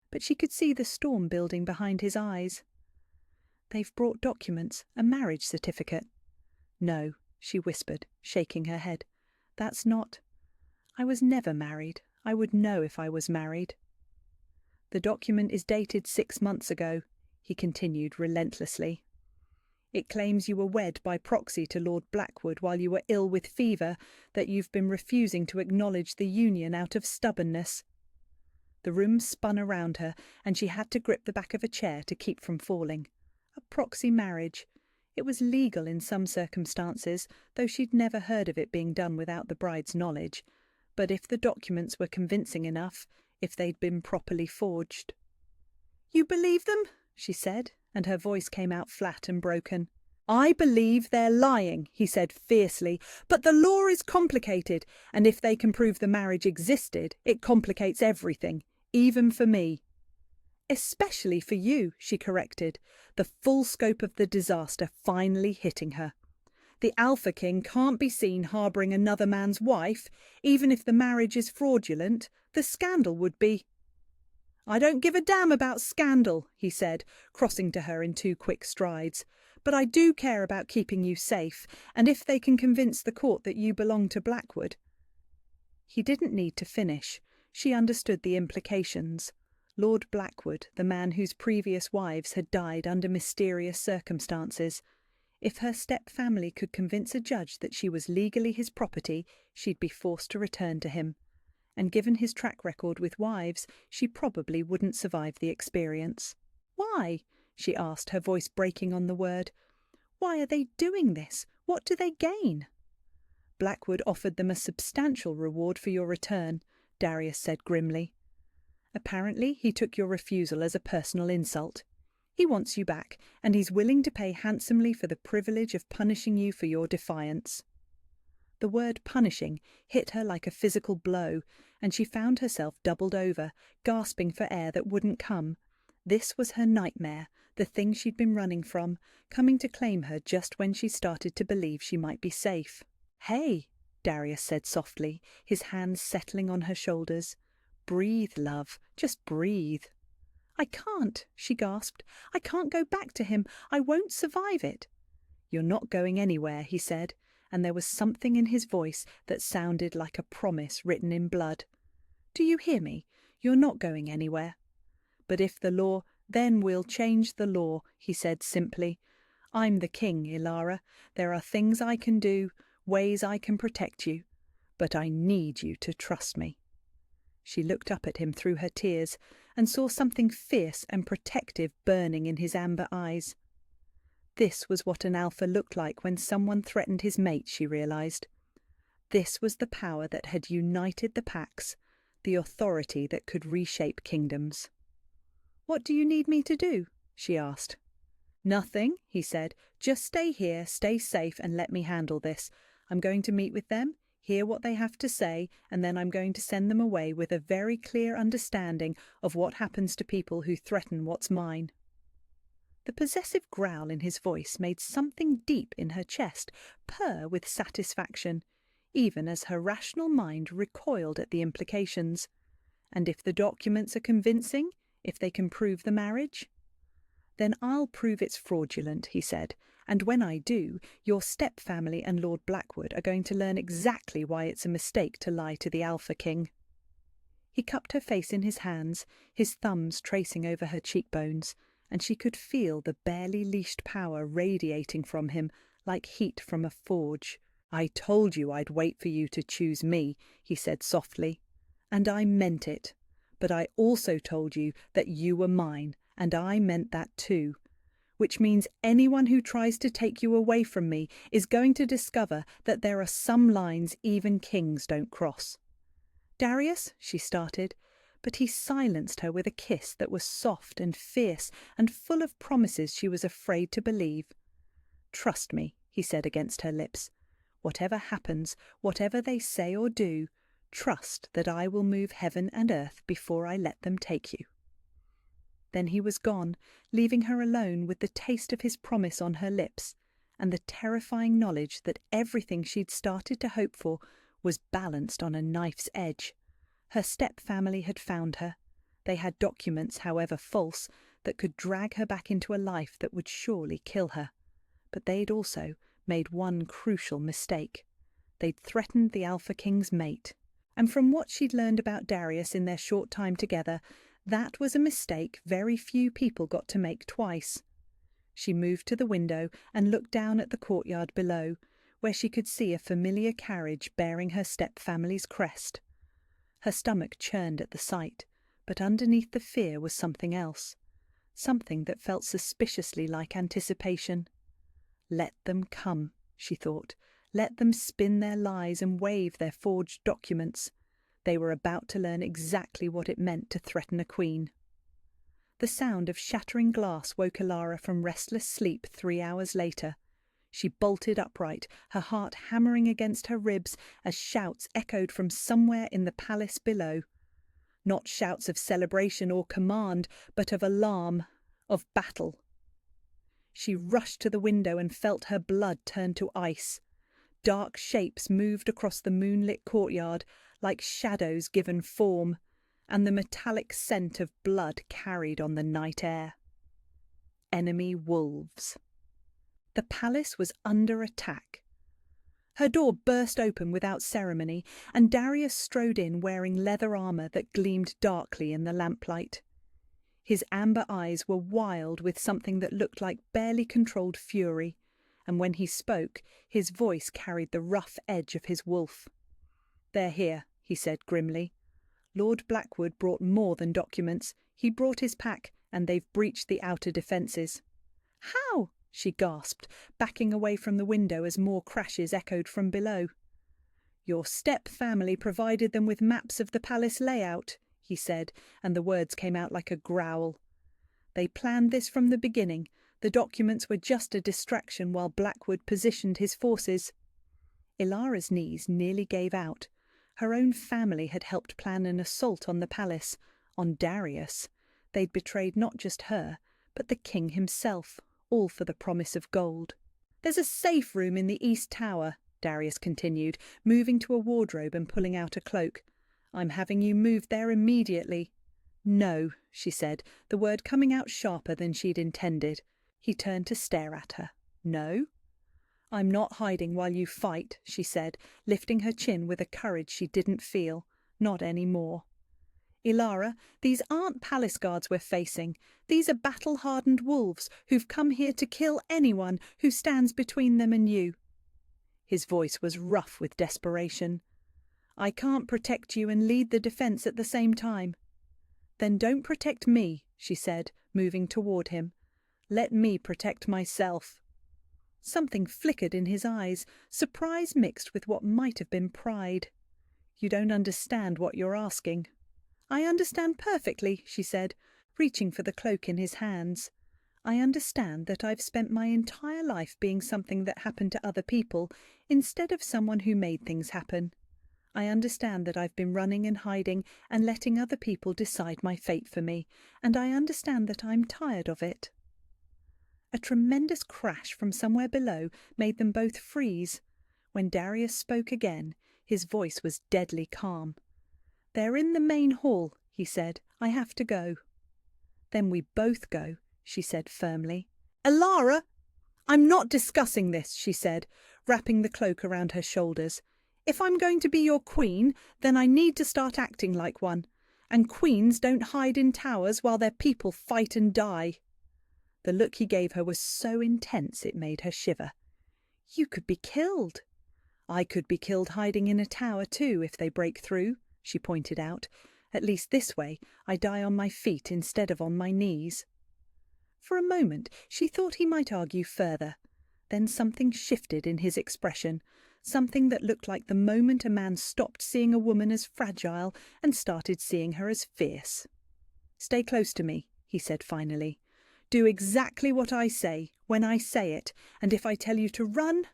but she could see the storm building behind his eyes. "They've brought documents, a marriage certificate." "No," she whispered, shaking her head. "That's not. I was never married. I would know if I was married." "The document is dated 6 months ago," he continued relentlessly. "It claims you were wed by proxy to Lord Blackwood while you were ill with fever, that you've been refusing to acknowledge the union out of stubbornness." The room spun around her, and she had to grip the back of a chair to keep from falling. A proxy marriage. It was legal in some circumstances, though she'd never heard of it being done without the bride's knowledge. But if the documents were convincing enough, if they'd been properly forged. "You believe them?" she said, and her voice came out flat and broken. "I believe they're lying," he said fiercely, "but the law is complicated, and if they can prove the marriage existed, it complicates everything, even for me." "Especially for you," she corrected, the full scope of the disaster finally hitting her. The Alpha King can't be seen harbouring another man's wife. Even if the marriage is fraudulent, the scandal would be—" "I don't give a damn about scandal," he said, crossing to her in 2 quick strides. "But I do care about keeping you safe, and if they can convince the court that you belong to Blackwood—" He didn't need to finish. She understood the implications. Lord Blackwood, the man whose previous wives had died under mysterious circumstances. If her step-family could convince a judge that she was legally his property, she'd be forced to return to him. And given his track record with wives, she probably wouldn't survive the experience. "Why?" she asked, her voice breaking on the word. "Why are they doing this? What do they gain?" "Blackwood offered them a substantial reward for your return," Darius said grimly. "Apparently he took your refusal as a personal insult. He wants you back, and he's willing to pay handsomely for the privilege of punishing you for your defiance." The word punishing hit her like a physical blow, and she found herself doubled over, gasping for air that wouldn't come. This was her nightmare, the thing she'd been running from, coming to claim her just when she started to believe she might be safe. "Hey," Darius said softly, his hands settling on her shoulders. "Breathe, love, just breathe." "I can't," she gasped. "I can't go back to him. I won't survive it." "You're not going anywhere," he said, and there was something in his voice that sounded like a promise written in blood. "Do you hear me? You're not going anywhere." "But if the law—" "Then we'll change the law," he said simply. "I'm the king, Ilara. There are things I can do, ways I can protect you. But I need you to trust me." She looked up at him through her tears and saw something fierce and protective burning in his amber eyes. This was what an alpha looked like when someone threatened his mate, she realized. This was the power that had united the packs, the authority that could reshape kingdoms. "What do you need me to do?" she asked. "Nothing," he said. "Just stay here, stay safe, and let me handle this. I'm going to meet with them, hear what they have to say, and then I'm going to send them away with a very clear understanding of what happens to people who threaten what's mine." The possessive growl in his voice made something deep in her chest purr with satisfaction, even as her rational mind recoiled at the implications. And if the documents are convincing, if they can prove the marriage? "Then I'll prove it's fraudulent," he said, "and when I do, your step-family and Lord Blackwood are going to learn exactly why it's a mistake to lie to the Alpha King." He cupped her face in his hands, his thumbs tracing over her cheekbones, and she could feel the barely leashed power radiating from him like heat from a forge. "I told you I'd wait for you to choose me," he said softly. "And I meant it. But I also told you that you were mine, and I meant that too. Which means anyone who tries to take you away from me is going to discover that there are some lines even kings don't cross." "Darius," she started, but he silenced her with a kiss that was soft and fierce and full of promises she was afraid to believe. "Trust me," he said against her lips. "Whatever happens, whatever they say or do, trust that I will move heaven and earth before I let them take you." Then he was gone, leaving her alone with the taste of his promise on her lips, and the terrifying knowledge that everything she'd started to hope for was balanced on a knife's edge. Her step-family had found her. They had documents, however false, that could drag her back into a life that would surely kill her. But they'd also made one crucial mistake. They'd threatened the Alpha King's mate. And from what she'd learned about Darius in their short time together, that was a mistake very few people got to make twice. She moved to the window and looked down at the courtyard below, where she could see a familiar carriage bearing her step-family's crest. Her stomach churned at the sight, but underneath the fear was something else, something that felt suspiciously like anticipation. Let them come, she thought. Let them spin their lies and wave their forged documents. They were about to learn exactly what it meant to threaten a queen. The sound of shattering glass woke Ilara from restless sleep 3 hours later. She bolted upright, her heart hammering against her ribs as shouts echoed from somewhere in the palace below. Not shouts of celebration or command, but of alarm, of battle. She rushed to the window and felt her blood turn to ice. Dark shapes moved across the moonlit courtyard like shadows given form, and the metallic scent of blood carried on the night air. Enemy wolves. The palace was under attack. Her door burst open without ceremony, and Darius strode in wearing leather armour that gleamed darkly in the lamplight. His amber eyes were wild with something that looked like barely controlled fury, and when he spoke, his voice carried the rough edge of his wolf. "They're here," he said grimly. "Lord Blackwood brought more than documents. He brought his pack, and they've breached the outer defences." "How?" she gasped, backing away from the window as more crashes echoed from below. "Your step family provided them with maps of the palace layout," he said, and the words came out like a growl. "They planned this from the beginning. The documents were just a distraction while Blackwood positioned his forces." Ilara's knees nearly gave out. Her own family had helped plan an assault on the palace, on Darius. They'd betrayed not just her, but the king himself, all for the promise of gold. "There's a safe room in the East Tower," Darius continued, moving to a wardrobe and pulling out a cloak. "I'm having you moved there immediately." "No," she said, the word coming out sharper than she'd intended. He turned to stare at her. "No?" "I'm not hiding while you fight," she said, lifting her chin with a courage she didn't feel. "Not any more. Ilara, these aren't palace guards we're facing. These are battle-hardened wolves who've come here to kill anyone who stands between them and you." His voice was rough with desperation. "I can't protect you and lead the defence at the same time." "Then don't protect me," she said, moving toward him. "Let me protect myself." Something flickered in his eyes, surprise mixed with what might have been pride. "You don't understand what you're asking." "I understand perfectly," she said, reaching for the cloak in his hands. "I understand that I've spent my entire life being something that happened to other people instead of someone who made things happen. I understand that I've been running and hiding and letting other people decide my fate for me, and I understand that I'm tired of it." A tremendous crash from somewhere below made them both freeze. When Darius spoke again, his voice was deadly calm. "They're in the main hall," he said. "I have to go." "Then we both go," she said firmly. "Ilara!" "I'm not discussing this," she said, wrapping the cloak around her shoulders. "If I'm going to be your queen, then I need to start acting like one. And queens don't hide in towers while their people fight and die." The look he gave her was so intense it made her shiver. "You could be killed." "I could be killed hiding in a tower too if they break through," she pointed out. "At least this way I die on my feet instead of on my knees." For a moment she thought he might argue further. Then something shifted in his expression, something that looked like the moment a man stopped seeing a woman as fragile and started seeing her as fierce. "Stay close to me," he said finally. "Do exactly what I say, when I say it, and if I tell you to run—"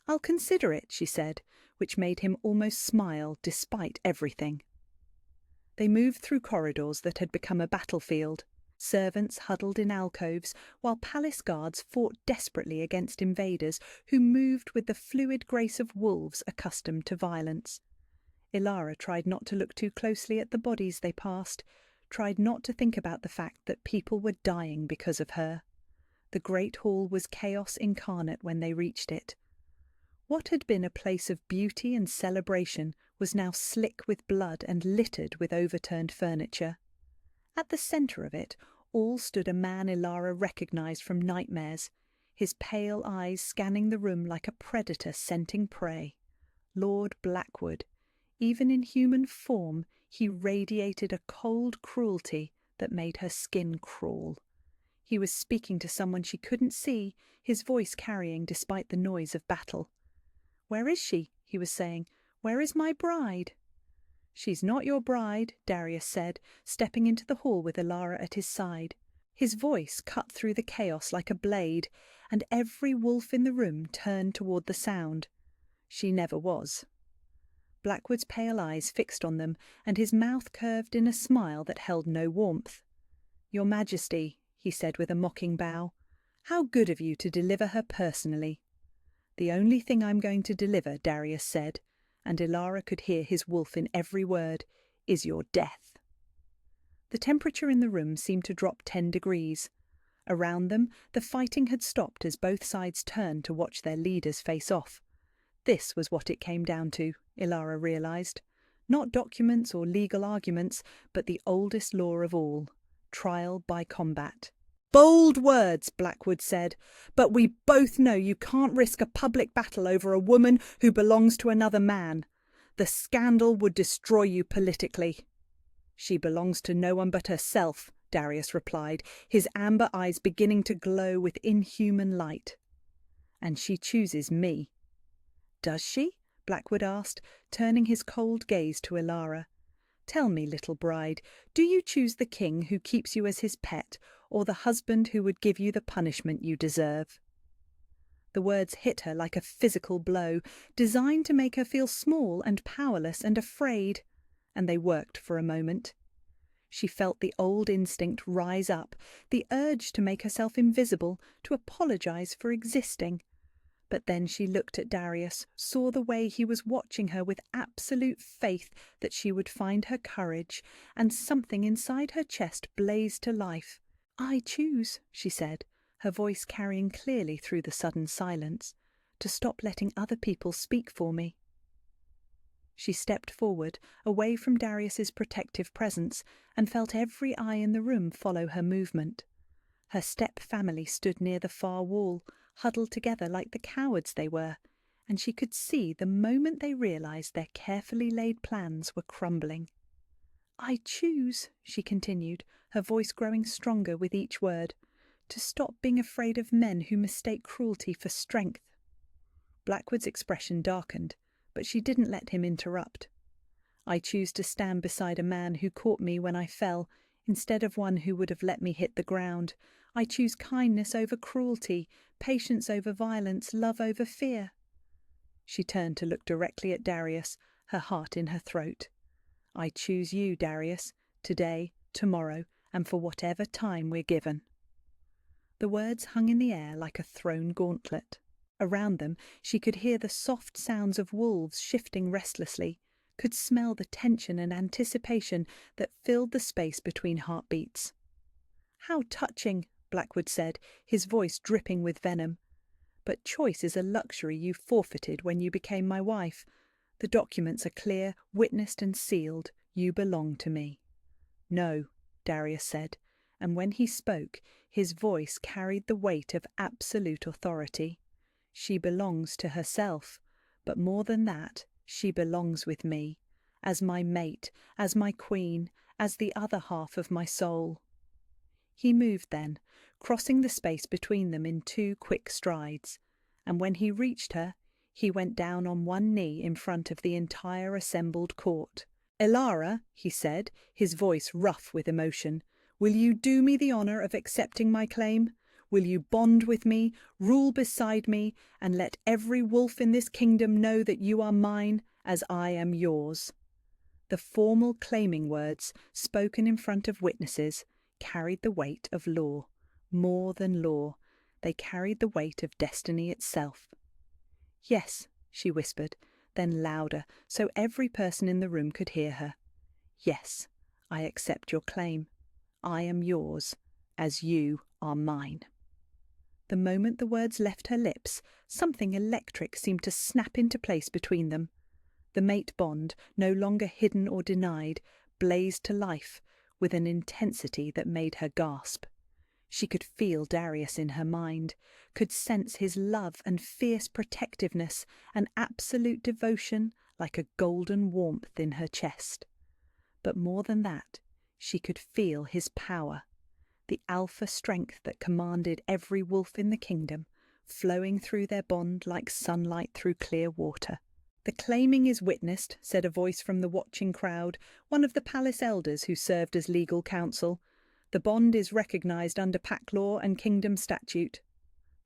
"I'll consider it," she said, which made him almost smile despite everything. They moved through corridors that had become a battlefield. Servants huddled in alcoves, while palace guards fought desperately against invaders who moved with the fluid grace of wolves accustomed to violence. Ilara tried not to look too closely at the bodies they passed, tried not to think about the fact that people were dying because of her. The great hall was chaos incarnate when they reached it. What had been a place of beauty and celebration was now slick with blood and littered with overturned furniture. At the centre of it all stood a man Ilara recognised from nightmares, his pale eyes scanning the room like a predator scenting prey. Lord Blackwood. Even in human form, he radiated a cold cruelty that made her skin crawl. He was speaking to someone she couldn't see, his voice carrying despite the noise of battle. "Where is she?" he was saying. "Where is my bride?" "She's not your bride," Darius said, stepping into the hall with Ilara at his side. His voice cut through the chaos like a blade, and every wolf in the room turned toward the sound. She never was. Blackwood's pale eyes fixed on them, and his mouth curved in a smile that held no warmth. "Your Majesty," he said with a mocking bow. How good of you to deliver her personally. The only thing I'm going to deliver, Darius said, and Ilara could hear his wolf in every word, is your death. The temperature in the room seemed to drop 10 degrees. Around them, the fighting had stopped as both sides turned to watch their leaders face off. This was what it came down to, Ilara realized. Not documents or legal arguments, but the oldest law of all, trial by combat. Bold words, Blackwood said, but we both know you can't risk a public battle over a woman who belongs to another man. The scandal would destroy you politically. She belongs to no one but herself, Darius replied, his amber eyes beginning to glow with inhuman light. And she chooses me. Does she? Blackwood asked, turning his cold gaze to Ilara. Tell me, little bride, do you choose the king who keeps you as his pet, or the husband who would give you the punishment you deserve? The words hit her like a physical blow, designed to make her feel small and powerless and afraid, and they worked for a moment. She felt the old instinct rise up, the urge to make herself invisible, to apologize for existing. But then she looked at Darius, saw the way he was watching her with absolute faith that she would find her courage, and something inside her chest blazed to life. I choose, she said, her voice carrying clearly through the sudden silence, to stop letting other people speak for me. She stepped forward, away from Darius's protective presence, and felt every eye in the room follow her movement. Her step family stood near the far wall, huddled together like the cowards they were, and she could see the moment they realized their carefully laid plans were crumbling. I choose, she continued, her voice growing stronger with each word, to stop being afraid of men who mistake cruelty for strength. Blackwood's expression darkened, but she didn't let him interrupt. I choose to stand beside a man who caught me when I fell, instead of one who would have let me hit the ground. I choose kindness over cruelty, patience over violence, love over fear. She turned to look directly at Darius, her heart in her throat. I choose you, Darius, today, tomorrow, and for whatever time we're given. The words hung in the air like a thrown gauntlet. Around them she could hear the soft sounds of wolves shifting restlessly, could smell the tension and anticipation that filled the space between heartbeats. How touching, Blackwood said, his voice dripping with venom. But choice is a luxury you forfeited when you became my wife. The documents are clear, witnessed and sealed. You belong to me. No, Darius said, and when he spoke, his voice carried the weight of absolute authority. She belongs to herself, but more than that, she belongs with me, as my mate, as my queen, as the other half of my soul. He moved then, crossing the space between them in 2 quick strides, and when he reached her, he went down on one knee in front of the entire assembled court. Ilara, he said, his voice rough with emotion, will you do me the honour of accepting my claim? Will you bond with me, rule beside me, and let every wolf in this kingdom know that you are mine as I am yours? The formal claiming words, spoken in front of witnesses, carried the weight of law. More than law, they carried the weight of destiny itself. Yes, she whispered, then louder, so every person in the room could hear her. Yes, I accept your claim. I am yours, as you are mine. The moment the words left her lips, something electric seemed to snap into place between them. The mate bond, no longer hidden or denied, blazed to life with an intensity that made her gasp. She could feel Darius in her mind, could sense his love and fierce protectiveness, an absolute devotion like a golden warmth in her chest. But more than that, she could feel his power, the alpha strength that commanded every wolf in the kingdom, flowing through their bond like sunlight through clear water. The claiming is witnessed, said a voice from the watching crowd, one of the palace elders who served as legal counsel. The bond is recognised under pack law and kingdom statute.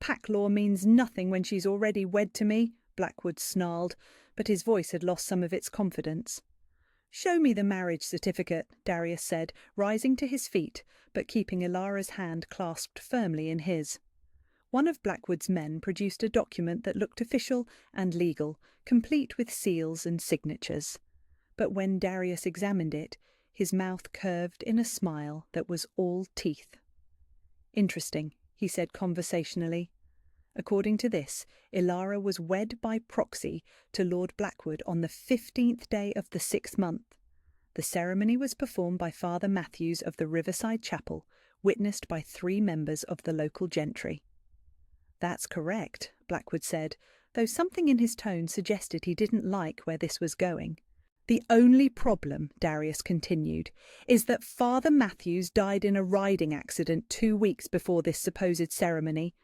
Pack law means nothing when she's already wed to me, Blackwood snarled, but his voice had lost some of its confidence. Show me the marriage certificate, Darius said, rising to his feet, but keeping Ilara's hand clasped firmly in his. One of Blackwood's men produced a document that looked official and legal, complete with seals and signatures. But when Darius examined it, his mouth curved in a smile that was all teeth. "Interesting," he said conversationally. According to this, Ilara was wed by proxy to Lord Blackwood on the 15th day of the 6th month. The ceremony was performed by Father Matthews of the Riverside Chapel, witnessed by 3 members of the local gentry. "That's correct," Blackwood said, though something in his tone suggested he didn't like where this was going. "The only problem," Darius continued, "is that Father Matthews died in a riding accident 2 weeks before this supposed ceremony.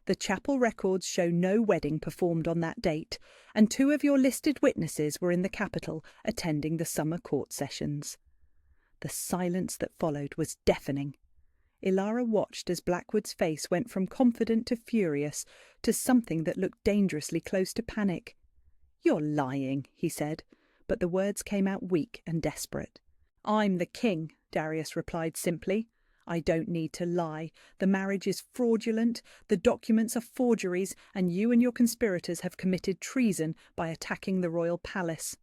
The chapel records show no wedding performed on that date, and 2 of your listed witnesses were in the capital attending the summer court sessions." The silence that followed was deafening. Ilara watched as Blackwood's face went from confident to furious to something that looked dangerously close to panic. "You're lying," he said, but the words came out weak and desperate. "I'm the king," Darius replied simply. "I don't need to lie. The marriage is fraudulent, the documents are forgeries, and you and your conspirators have committed treason by attacking the royal palace."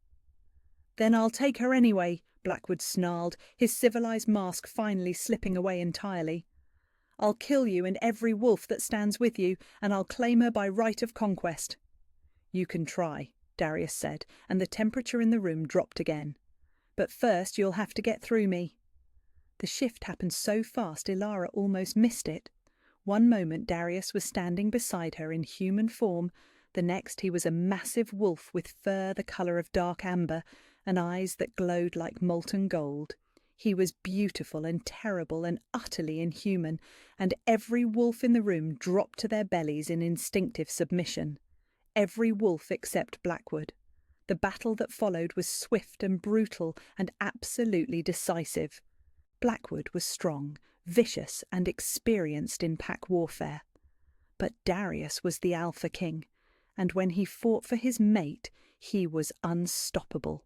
"Then I'll take her anyway," Blackwood snarled, his civilized mask finally slipping away entirely. "I'll kill you and every wolf that stands with you, and I'll claim her by right of conquest." "You can try," Darius said, and the temperature in the room dropped again. "But first you'll have to get through me." The shift happened so fast Ilara almost missed it. One moment Darius was standing beside her in human form, the next he was a massive wolf with fur the colour of dark amber and eyes that glowed like molten gold. He was beautiful and terrible and utterly inhuman, and every wolf in the room dropped to their bellies in instinctive submission. Every wolf except Blackwood. The battle that followed was swift and brutal and absolutely decisive. Blackwood was strong, vicious, and experienced in pack warfare. But Darius was the Alpha King, and when he fought for his mate, he was unstoppable.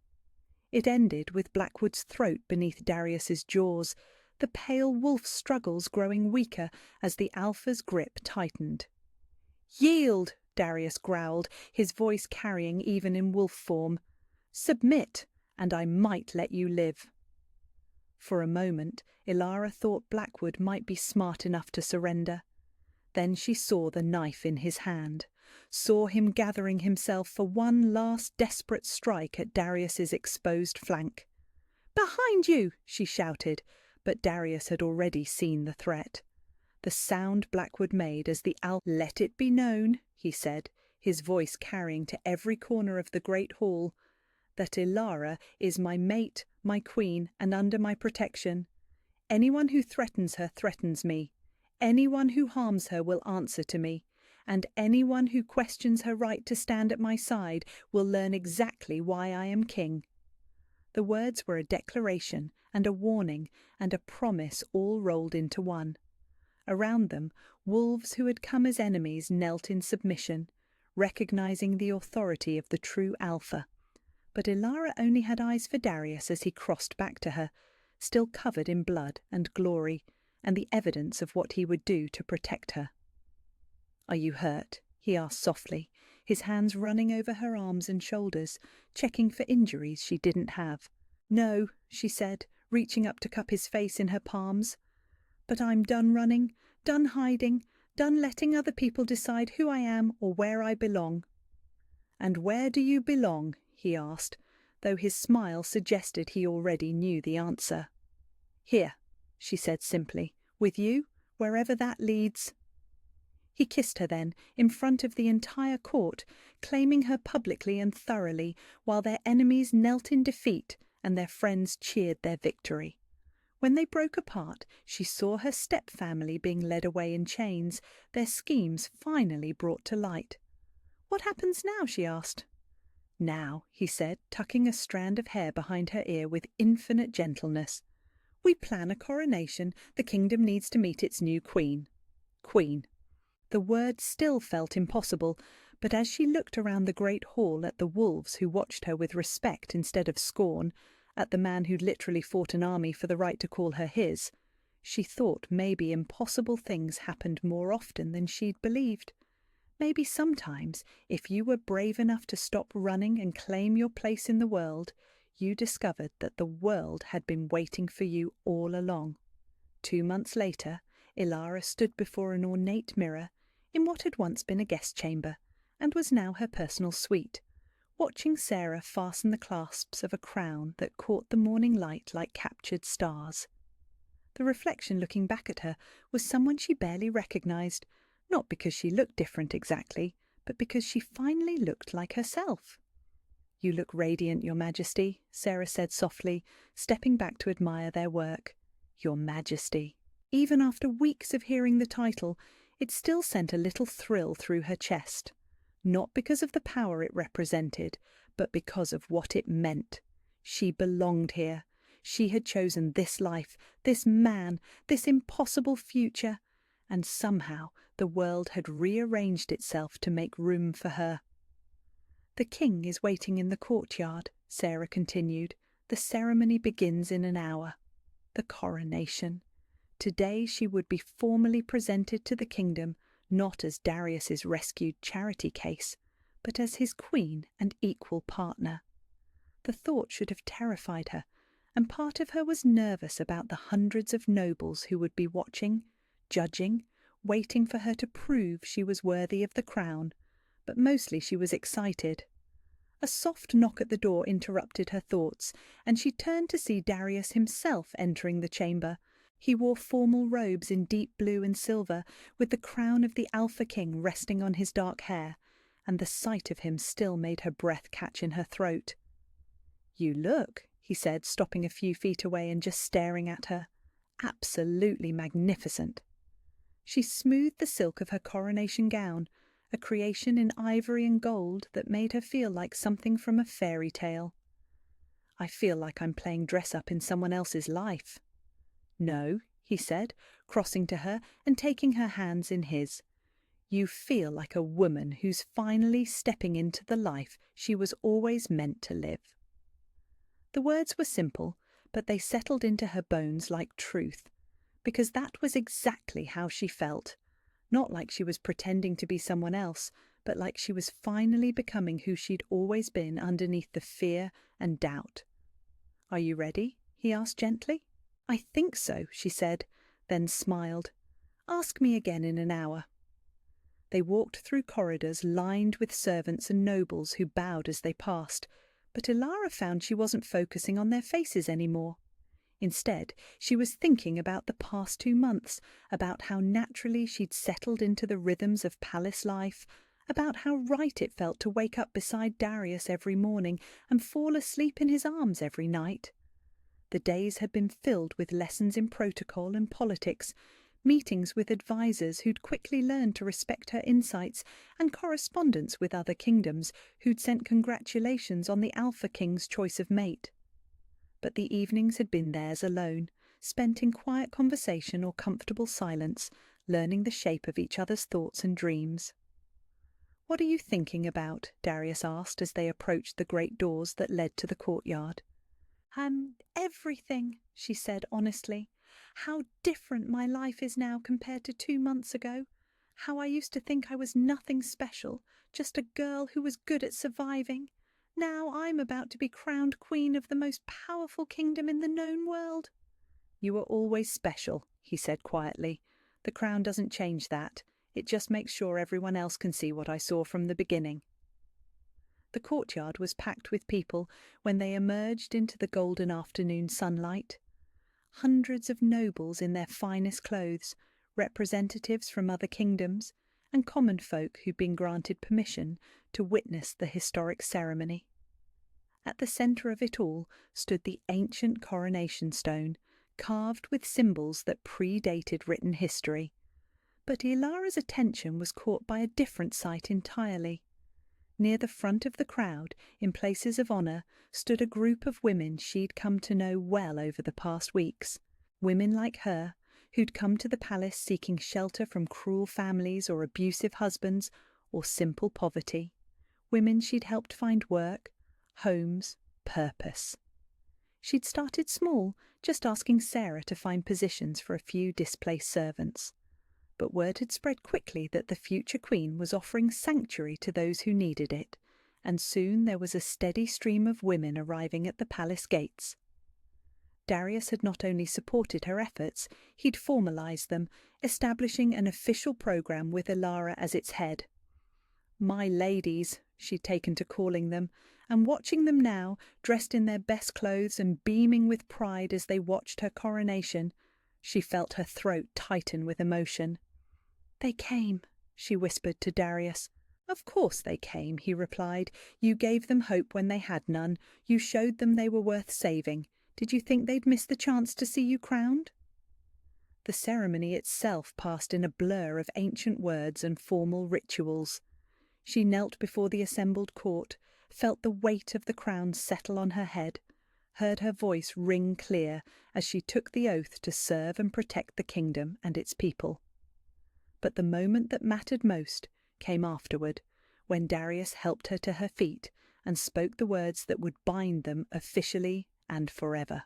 It ended with Blackwood's throat beneath Darius's jaws, the pale wolf's struggles growing weaker as the Alpha's grip tightened. "Yield!" Darius growled, his voice carrying even in wolf form. "Submit, and I might let you live." For a moment, Ilara thought Blackwood might be smart enough to surrender. Then she saw the knife in his hand, saw him gathering himself for one last desperate strike at Darius's exposed flank. "Behind you!" she shouted, but Darius had already seen the threat. The sound Blackwood made as the Alpha— "Let it be known," he said, his voice carrying to every corner of the great hall, "that Ilara is my mate, my queen, and under my protection. Anyone who threatens her threatens me. Anyone who harms her will answer to me, and anyone who questions her right to stand at my side will learn exactly why I am king." The words were a declaration and a warning and a promise all rolled into one. Around them, wolves who had come as enemies knelt in submission, recognizing the authority of the true Alpha. But Ilara only had eyes for Darius as he crossed back to her, still covered in blood and glory, and the evidence of what he would do to protect her. "Are you hurt?" he asked softly, his hands running over her arms and shoulders, checking for injuries she didn't have. "No," she said, reaching up to cup his face in her palms. "But I'm done running, done hiding, done letting other people decide who I am or where I belong." "And where do you belong?" he asked, though his smile suggested he already knew the answer. "Here," she said simply, "with you, wherever that leads." He kissed her then, in front of the entire court, claiming her publicly and thoroughly, while their enemies knelt in defeat and their friends cheered their victory. When they broke apart, she saw her step-family being led away in chains, their schemes finally brought to light. "What happens now?" she asked. "Now," he said, tucking a strand of hair behind her ear with infinite gentleness, "we plan a coronation. The kingdom needs to meet its new queen." Queen. The word still felt impossible, but as she looked around the great hall at the wolves who watched her with respect instead of scorn, at the man who'd literally fought an army for the right to call her his, She thought maybe impossible things happened more often than she'd believed. Maybe sometimes, if you were brave enough to stop running and claim your place in the world, you discovered that the world had been waiting for you all along. 2 months later, Ilara stood before an ornate mirror in what had once been a guest chamber, and was now her personal suite, watching Sarah fasten the clasps of a crown that caught the morning light like captured stars. The reflection looking back at her was someone she barely recognized, not because she looked different exactly, but because she finally looked like herself. "You look radiant, Your Majesty," Sarah said softly, stepping back to admire their work. "Your Majesty." Even after weeks of hearing the title, it still sent a little thrill through her chest. Not because of the power it represented, but because of what it meant. She belonged here. She had chosen this life, this man, this impossible future, and somehow the world had rearranged itself to make room for her. "The king is waiting in the courtyard," Sarah continued. "The ceremony begins in an hour. The coronation. Today she would be formally presented to the kingdom, not as Darius's rescued charity case, but as his queen and equal partner." The thought should have terrified her, and part of her was nervous about the hundreds of nobles who would be watching, judging, waiting for her to prove she was worthy of the crown, but mostly she was excited. A soft knock at the door interrupted her thoughts, and she turned to see Darius himself entering the chamber. He wore formal robes in deep blue and silver, with the crown of the Alpha King resting on his dark hair, and the sight of him still made her breath catch in her throat. "You look," he said, stopping a few feet away and just staring at her, "absolutely magnificent." She smoothed the silk of her coronation gown, a creation in ivory and gold that made her feel like something from a fairy tale. "I feel like I'm playing dress-up in someone else's life." "No," he said, crossing to her and taking her hands in his. "You feel like a woman who's finally stepping into the life she was always meant to live." The words were simple, but they settled into her bones like truth, because that was exactly how she felt. Not like she was pretending to be someone else, but like she was finally becoming who she'd always been underneath the fear and doubt. "Are you ready?" he asked gently. "I think so," she said, then smiled. "Ask me again in an hour." They walked through corridors lined with servants and nobles who bowed as they passed, but Ilara found she wasn't focusing on their faces anymore. Instead, she was thinking about the past 2 months, about how naturally she'd settled into the rhythms of palace life, about how right it felt to wake up beside Darius every morning and fall asleep in his arms every night. The days had been filled with lessons in protocol and politics, meetings with advisors who'd quickly learned to respect her insights, and correspondence with other kingdoms who'd sent congratulations on the Alpha King's choice of mate. But the evenings had been theirs alone, spent in quiet conversation or comfortable silence, learning the shape of each other's thoughts and dreams. "What are you thinking about?" Darius asked as they approached the great doors that led to the courtyard. Everything," she said honestly. "How different my life is now compared to 2 months ago. How I used to think I was nothing special, just a girl who was good at surviving. Now I'm about to be crowned queen of the most powerful kingdom in the known world." "You were always special," he said quietly. "The crown doesn't change that. It just makes sure everyone else can see what I saw from the beginning." The courtyard was packed with people when they emerged into the golden afternoon sunlight. Hundreds of nobles in their finest clothes, representatives from other kingdoms, and common folk who'd been granted permission to witness the historic ceremony. At the centre of it all stood the ancient coronation stone, carved with symbols that predated written history. But Ilara's attention was caught by a different sight entirely. Near the front of the crowd, in places of honour, stood a group of women she'd come to know well over the past weeks. Women like her, who'd come to the palace seeking shelter from cruel families or abusive husbands, or simple poverty. Women she'd helped find work, homes, purpose. She'd started small, just asking Sarah to find positions for a few displaced servants. But word had spread quickly that the future queen was offering sanctuary to those who needed it, and soon there was a steady stream of women arriving at the palace gates. Darius had not only supported her efforts, he'd formalised them, establishing an official programme with Ilara as its head. "My ladies," she'd taken to calling them, and watching them now, dressed in their best clothes and beaming with pride as they watched her coronation, she felt her throat tighten with emotion. "They came," she whispered to Darius. "Of course they came," he replied. "You gave them hope when they had none. You showed them they were worth saving. Did you think they'd miss the chance to see you crowned?" The ceremony itself passed in a blur of ancient words and formal rituals. She knelt before the assembled court, felt the weight of the crown settle on her head, heard her voice ring clear as she took the oath to serve and protect the kingdom and its people. But the moment that mattered most came afterward, when Darius helped her to her feet and spoke the words that would bind them officially and forever.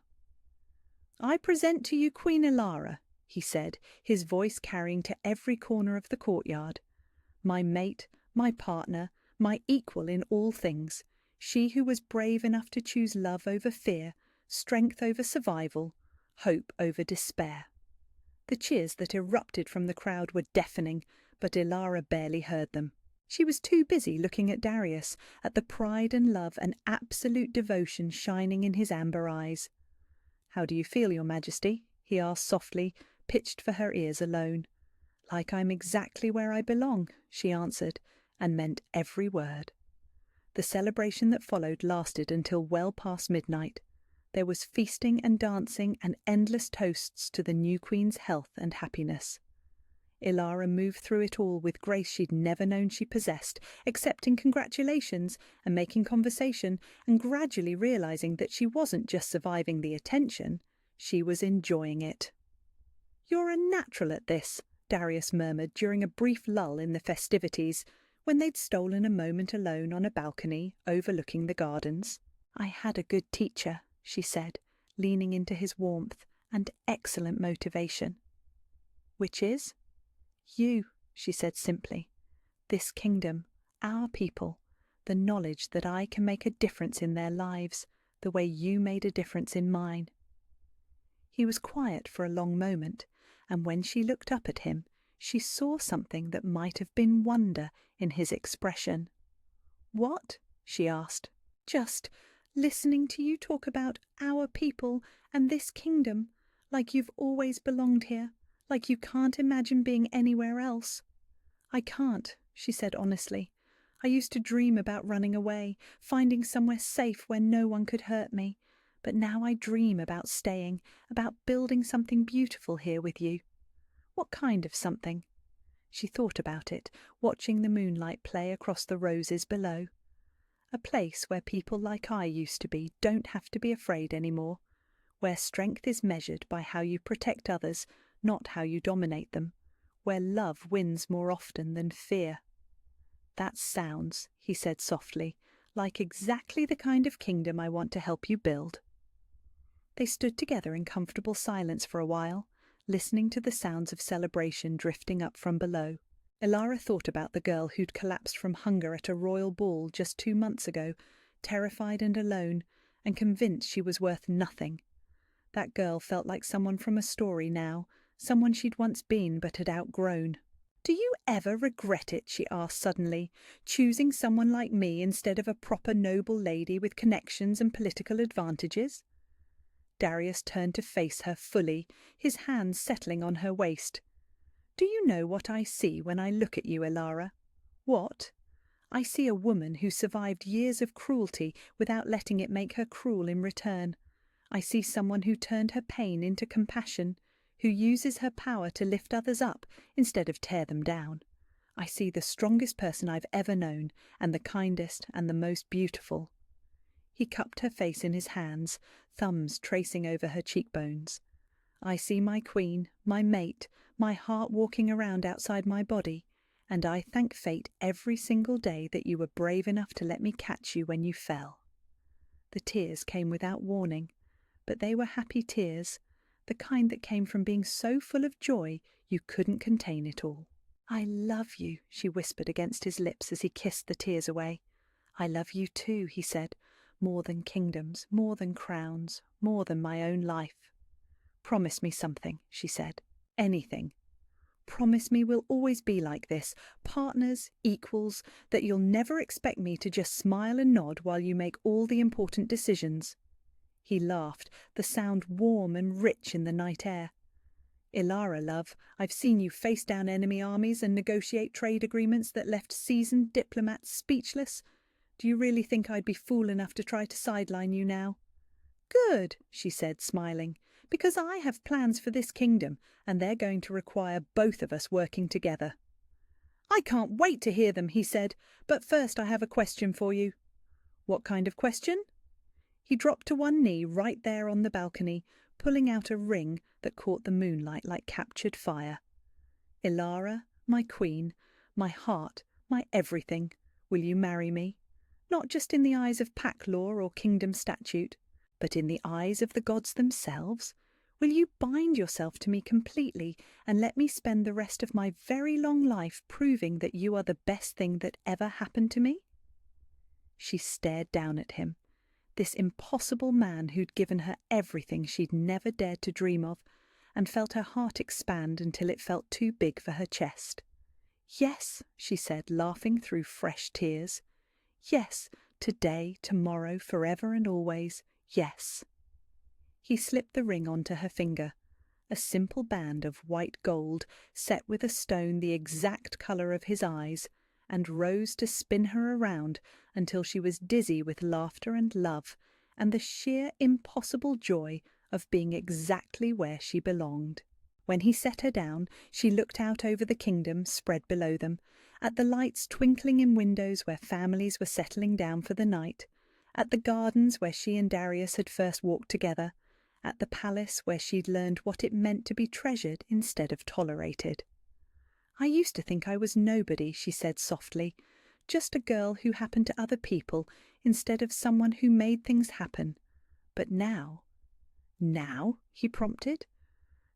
"I present to you Queen Ilara," he said, his voice carrying to every corner of the courtyard. "My mate, my partner, my equal in all things, she who was brave enough to choose love over fear, strength over survival, hope over despair." The cheers that erupted from the crowd were deafening, but Ilara barely heard them. She was too busy looking at Darius, at the pride and love and absolute devotion shining in his amber eyes. "How do you feel, Your Majesty?" he asked softly, pitched for her ears alone. "Like I'm exactly where I belong," she answered, and meant every word. The celebration that followed lasted until well past midnight. There was feasting and dancing and endless toasts to the new queen's health and happiness. Ilara moved through it all with grace she'd never known she possessed, accepting congratulations and making conversation, and gradually realising that she wasn't just surviving the attention, she was enjoying it. "You're a natural at this," Darius murmured during a brief lull in the festivities, when they'd stolen a moment alone on a balcony overlooking the gardens. "I had a good teacher," she said, leaning into his warmth and excellent motivation. "Which is?" "You," she said simply. "This kingdom, our people, the knowledge that I can make a difference in their lives, the way you made a difference in mine." He was quiet for a long moment, and when she looked up at him, she saw something that might have been wonder in his expression. "What?" she asked. "Just listening to you talk about our people and this kingdom, like you've always belonged here, like you can't imagine being anywhere else." "I can't," she said honestly. "I used to dream about running away, finding somewhere safe where no one could hurt me. But now I dream about staying, about building something beautiful here with you." "What kind of something?" She thought about it, watching the moonlight play across the roses below. "A place where people like I used to be don't have to be afraid anymore, where strength is measured by how you protect others, not how you dominate them, where love wins more often than fear." "That sounds," he said softly, "like exactly the kind of kingdom I want to help you build." They stood together in comfortable silence for a while, listening to the sounds of celebration drifting up from below. Ilara thought about the girl who'd collapsed from hunger at a royal ball just 2 months ago, terrified and alone, and convinced she was worth nothing. That girl felt like someone from a story now, someone she'd once been but had outgrown. "Do you ever regret it," she asked suddenly, "choosing someone like me instead of a proper noble lady with connections and political advantages?" Darius turned to face her fully, his hands settling on her waist. "Do you know what I see when I look at you, Ilara?" "What?" "I see a woman who survived years of cruelty without letting it make her cruel in return. I see someone who turned her pain into compassion, who uses her power to lift others up instead of tear them down. I see the strongest person I've ever known, and the kindest and the most beautiful." He cupped her face in his hands, thumbs tracing over her cheekbones. "I see my queen, my mate, my heart walking around outside my body, and I thank fate every single day that you were brave enough to let me catch you when you fell." The tears came without warning, but they were happy tears, the kind that came from being so full of joy you couldn't contain it all. "I love you," she whispered against his lips as he kissed the tears away. "I love you too," he said, "more than kingdoms, more than crowns, more than my own life." "Promise me something," she said. "Anything. Promise me we'll always be like this, partners, equals, that you'll never expect me to just smile and nod while you make all the important decisions." He laughed, the sound warm and rich in the night air. "Ilara, love, I've seen you face down enemy armies and negotiate trade agreements that left seasoned diplomats speechless. Do you really think I'd be fool enough to try to sideline you now?" "Good," she said, smiling, "because I have plans for this kingdom, and they're going to require both of us working together." "I can't wait to hear them," he said, "but first I have a question for you." "What kind of question?" He dropped to one knee right there on the balcony, pulling out a ring that caught the moonlight like captured fire. "Ilara, my queen, my heart, my everything, will you marry me? Not just in the eyes of pack law or kingdom statute, but in the eyes of the gods themselves? Will you bind yourself to me completely and let me spend the rest of my very long life proving that you are the best thing that ever happened to me?" She stared down at him. This impossible man who'd given her everything she'd never dared to dream of, and felt her heart expand until it felt too big for her chest. "Yes," she said, laughing through fresh tears. "Yes, today, tomorrow, forever and always. Yes." He slipped the ring onto her finger, a simple band of white gold set with a stone the exact colour of his eyes, and rose to spin her around until she was dizzy with laughter and love and the sheer impossible joy of being exactly where she belonged. When he set her down, she looked out over the kingdom spread below them, at the lights twinkling in windows where families were settling down for the night, at the gardens where she and Darius had first walked together, at the palace where she'd learned what it meant to be treasured instead of tolerated. "I used to think I was nobody," she said softly, "just a girl who happened to other people instead of someone who made things happen. But now—" "Now?" he prompted.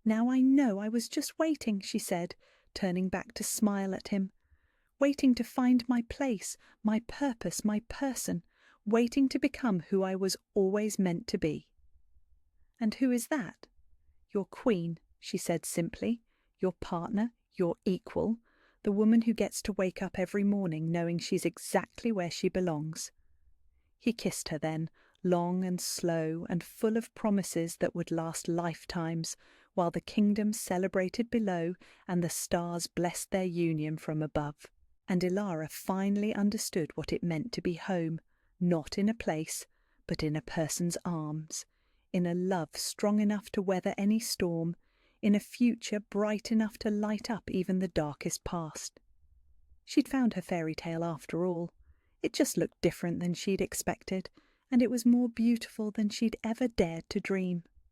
"Now I know I was just waiting," she said, turning back to smile at him. "Waiting to find my place, my purpose, my person, waiting to become who I was always meant to be." "And who is that?" "Your queen," she said simply, "your partner, your equal, the woman who gets to wake up every morning knowing she's exactly where she belongs." He kissed her then, long and slow and full of promises that would last lifetimes, while the kingdom celebrated below and the stars blessed their union from above. And Ilara finally understood what it meant to be home, not in a place, but in a person's arms, in a love strong enough to weather any storm, in a future bright enough to light up even the darkest past. She'd found her fairy tale after all. It just looked different than she'd expected, and it was more beautiful than she'd ever dared to dream.